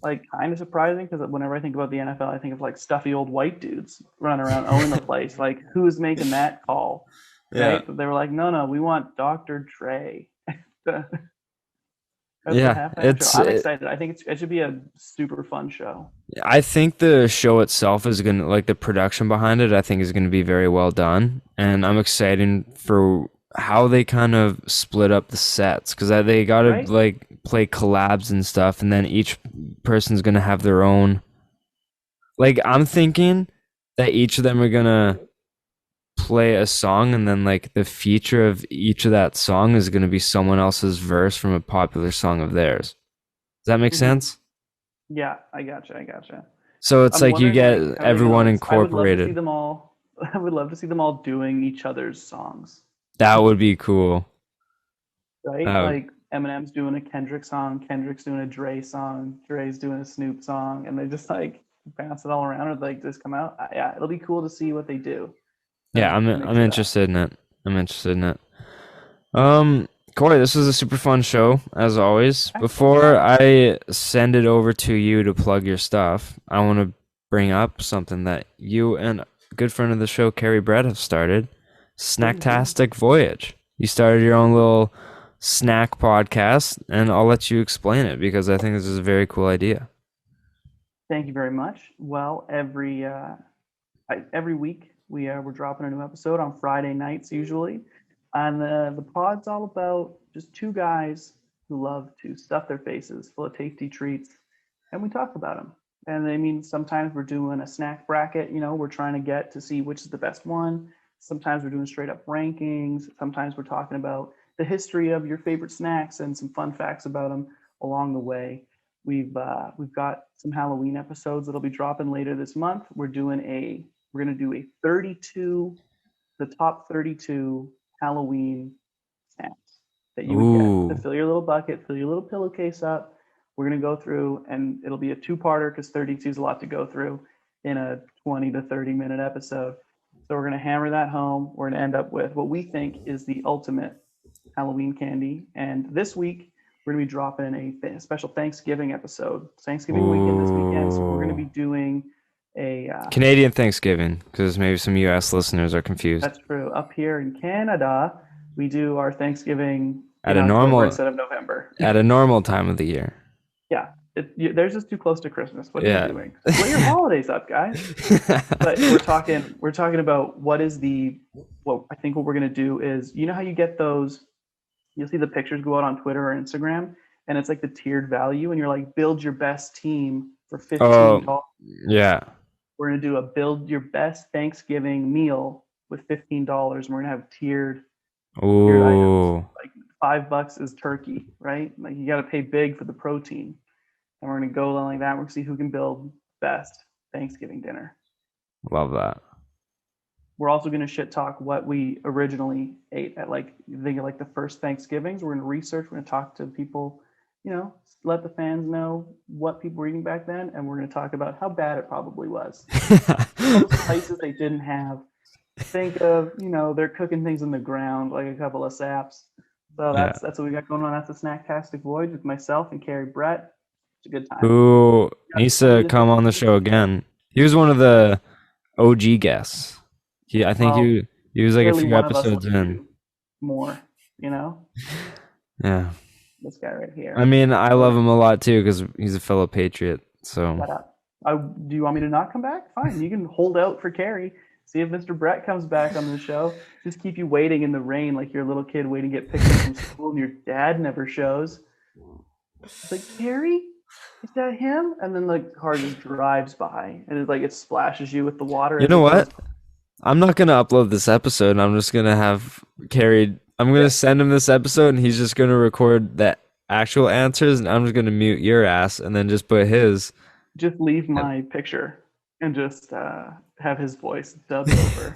like kind of surprising because whenever I think about the NFL, I think of like stuffy old white dudes running around owning the place. Like who's making that call, Yeah, right? But they were like, no, we want Dr. Dre. That's the yeah. halftime show. I'm excited. I think it should be a super fun show. I think the show itself is gonna like the production behind it. I think is gonna be very well done, and I'm excited for how they kind of split up the sets because they gotta Right? like play collabs and stuff, and then each person's gonna have their own. Like I'm thinking that each of them are gonna play a song, and then like the feature of each of that song is gonna be someone else's verse from a popular song of theirs. Does that make Mhm. sense? Yeah, I gotcha. So it's I'm like you wondering get like how they everyone know this. I would love to see incorporated. them all. I would love to see them all doing each other's songs, That would be cool. right? Uh, Like Eminem's doing a Kendrick song, Kendrick's doing a Dre song, Dre's doing a Snoop song, and they just like bounce it all around or like just come out. Yeah, it'll be cool to see what they do yeah, to I'm mix it up. interested in it. I'm interested in it. Um, Corey, this was a super fun show as always. Excellent. Before I send it over to you to plug your stuff, I want to bring up something that you and a good friend of the show, Carrie Brett, have started. Snacktastic Voyage. You started your own little snack podcast, and I'll let you explain it because I think this is a very cool idea. Thank you very much. Well, every week we're dropping a new episode on Friday nights usually, and the pod's all about just two guys who love to stuff their faces full of tasty treats, and we talk about them. And I mean, sometimes we're doing a snack bracket. We're trying to get to see which is the best one. Sometimes we're doing straight up rankings. Sometimes we're talking about the history of your favorite snacks and some fun facts about them along the way. We've got some Halloween episodes that'll be dropping later this month. We're gonna do a 32, the top 32 Halloween snacks that you would get to Ooh, fill your little bucket, fill your little pillowcase up. We're gonna go through, and it'll be a two-parter because 32 is a lot to go through in a 20 to 30-minute episode. So we're gonna hammer that home. We're gonna end up with what we think is the ultimate Halloween candy. And this week we're gonna be dropping a special Thanksgiving episode. Thanksgiving weekend this weekend, so we're gonna be ooh. doing a Canadian Thanksgiving, because maybe some U.S. listeners are confused. that's true. Up here in Canada, we do our Thanksgiving At in a October normal instead of November. at a normal time of the year. Yeah, theirs is too close to Christmas. What are you Yeah. doing? Split your holidays up, guys. But we're talking about what I think what we're gonna do is how you get those. You'll see the pictures go out on Twitter or Instagram, and it's like the tiered value, and you're like, build your best team for Oh, $15. yeah. We're gonna do a build your best Thanksgiving meal with $15, and we're gonna have tiered items. Ooh, Like $5 is turkey, right? Like you got to pay big for the protein, and we're gonna go like that. We're gonna see who can build best Thanksgiving dinner. love that. We're also gonna shit talk what we originally ate at like think of like the first Thanksgivings. We're gonna research. We're gonna talk to people, let the fans know what people were eating back then, and we're gonna talk about how bad it probably was. All the spices they didn't have. Think of they're cooking things in the ground like a couple of saps. So Yeah. that's what we got going on. That's a Snacktastic Voyage with myself and Carrie Brett. It's a good time. Who We got needs to 20 to come 30 on the show again? He was one of the OG guests. I think Well, he was like a clearly few one of us episodes wants to in. do more. You know, Yeah. this guy right I here. mean, I love him a lot too because he's a fellow Patriot. So Shut up. Do you want me to not come back? Fine. You can hold out for Carrie. See if Mr. Brett comes back on the show. Just keep you waiting in the rain like you're a little kid waiting to get picked up from school and your dad never shows. It's like, Carrie? Is that him? And then the car just drives by and it splashes you with the water you as know it goes. what? I'm not gonna upload this episode. I'm just gonna have carried. I'm gonna send him this episode, and he's just gonna record the actual answers, and I'm just gonna mute your ass, and then just put his. Just leave my picture and just have his voice dubbed over.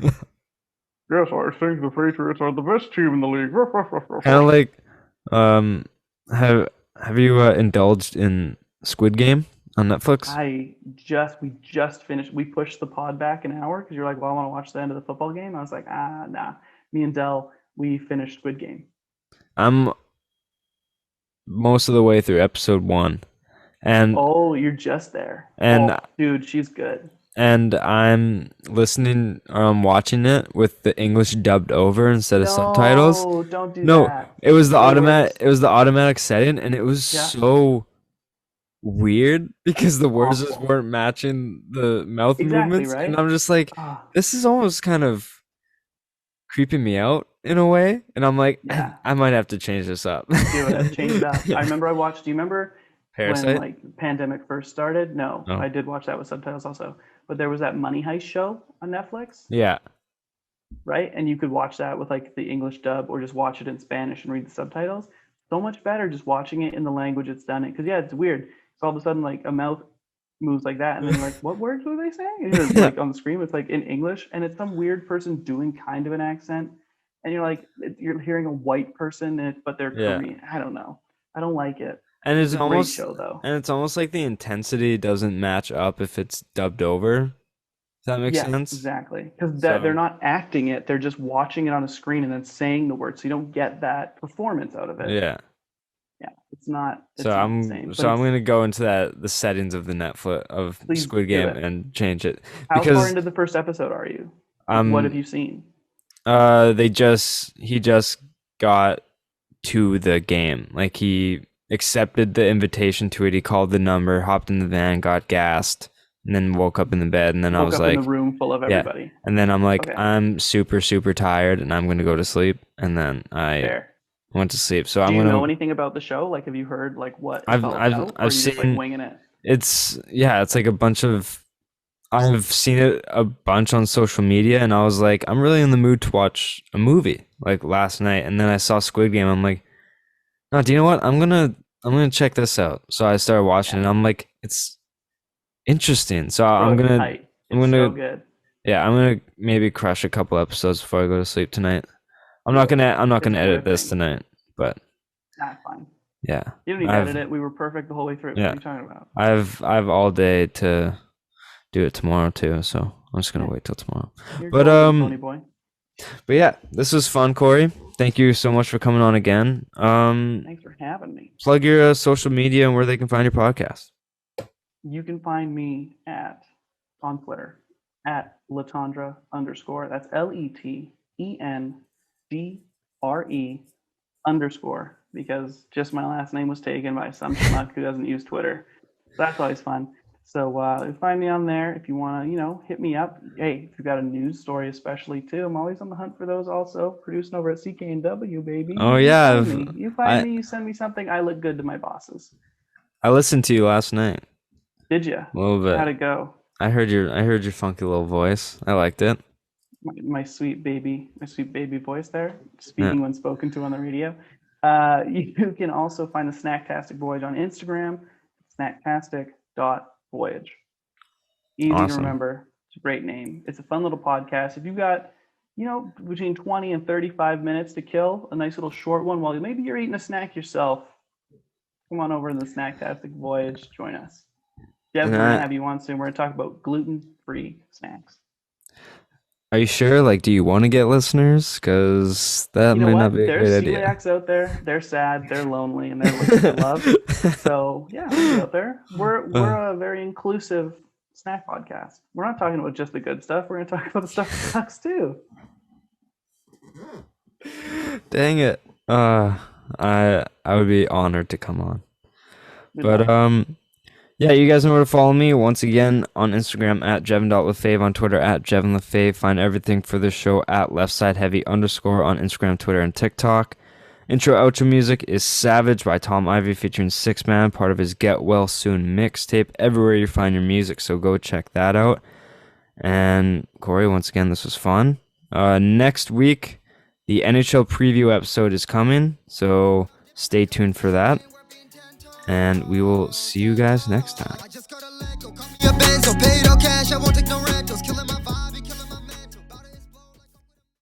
Yes, I think the Patriots are the best team in the league. Kind of like, have you indulged in Squid Game on Netflix? We just finished. We pushed the pod back an hour because you're like, well, I want to watch the end of the football game. I was like, nah. Me and Dell, we finished Squid Game. I'm most of the way through episode 1, and you're just there. And dude, she's good. And I'm listening or I'm watching it with the English dubbed over instead of subtitles. No, don't do that. No, it was the automatic setting, and it was so weird because the words just weren't matching the mouth movements, right? And I'm just like, this is almost kind of creeping me out in a way, and I'm like, I might have to change this up. Do it, change it up. I remember do you remember Parasite? When like pandemic first started? No, I did watch that with subtitles also. But there was that Money Heist show on Netflix. Yeah. Right? And you could watch that with like the English dub or just watch it in Spanish and read the subtitles. So much better just watching it in the language it's done in. Because it's weird. So all of a sudden like a mouth moves like that and then you're like, what words were they saying? And you're like on the screen, it's like in English and it's some weird person doing kind of an accent. And you're like, you're hearing a white person, but they're Korean. I don't know. I don't like it. And it's almost show, though. And it's almost like the intensity doesn't match up if it's dubbed over. Does that make sense? Exactly. Because they're not acting it; they're just watching it on a screen and then saying the words, so you don't get that performance out of it. Yeah. Yeah, it's not. I'm gonna go into the settings of the Netflix of Squid Game and change it. How far into the first episode are you? What have you seen? He just got to the game. Like he accepted the invitation to it. He called the number, hopped in the van, got gassed, and then woke up in the bed. And then I was like, in the room full of everybody. Yeah. And then I'm like, I'm super, super tired, and I'm gonna go to sleep. And then I went to sleep. So do you know anything about the show? Like, have you heard like what I've seen? Just, like, winging it. It's like a bunch of. I've seen it a bunch on social media, and I was like, I'm really in the mood to watch a movie like last night. And then I saw Squid Game. I'm like, no, do you know what? I'm gonna check this out. So I started watching it. And I'm like, it's interesting. So I'm gonna so good. Yeah, I'm gonna maybe crush a couple episodes before I go to sleep tonight. I'm not gonna edit this tonight, but fine. Yeah, you don't need to edit it. We were perfect the whole way through. Yeah. What are you talking about? I've all day to do it tomorrow too, so I'm just gonna wait till tomorrow. But yeah, this was fun, Cory. Thank you so much for coming on again. Thanks for having me. Plug your social media and where they can find your podcast. You can find me on Twitter at Letendre _. That's LETENDRE because just my last name was taken by some schmuck who doesn't use Twitter. So that's always fun. So you find me on there if you want to, hit me up. Hey, if you've got a news story especially too, I'm always on the hunt for those also. Producing over at CKNW, baby. Oh, yeah. You find me, you send me something, I look good to my bosses. I listened to you last night. Did you? A little bit. How'd it go? I heard your funky little voice. I liked it. My sweet baby voice there, speaking when spoken to on the radio. You can also find the Snacktastic Voyage on Instagram, snacktastic.voyage. Easy to remember. It's a great name. It's a fun little podcast. If you've got, between 20 and 35 minutes to kill, a nice little short one while maybe you're eating a snack yourself, come on over to the Snacktastic Voyage. Join us. Jeff, we're going to have you on soon. We're going to talk about gluten-free snacks. Are you sure? Like, do you want to get listeners? Because that might not be a great idea. There's celiacs out there. They're sad. They're lonely, and they're looking for love. So yeah, we're out there. We're a very inclusive snack podcast. We're not talking about just the good stuff. We're going to talk about the stuff that sucks too. Dang it! I would be honored to come on. But yeah, you guys know where to follow me. Once again, on Instagram at Jevin.Lefave, on Twitter at JevinLefave. Find everything for the show at LeftsideHeavy _ on Instagram, Twitter, and TikTok. Intro outro music is Savage by Tom Ivy featuring Six Man, part of his Get Well Soon mixtape. Everywhere you find your music, so go check that out. And Cory, once again, this was fun. Next week, the NHL preview episode is coming, so stay tuned for that. And we will see you guys next time.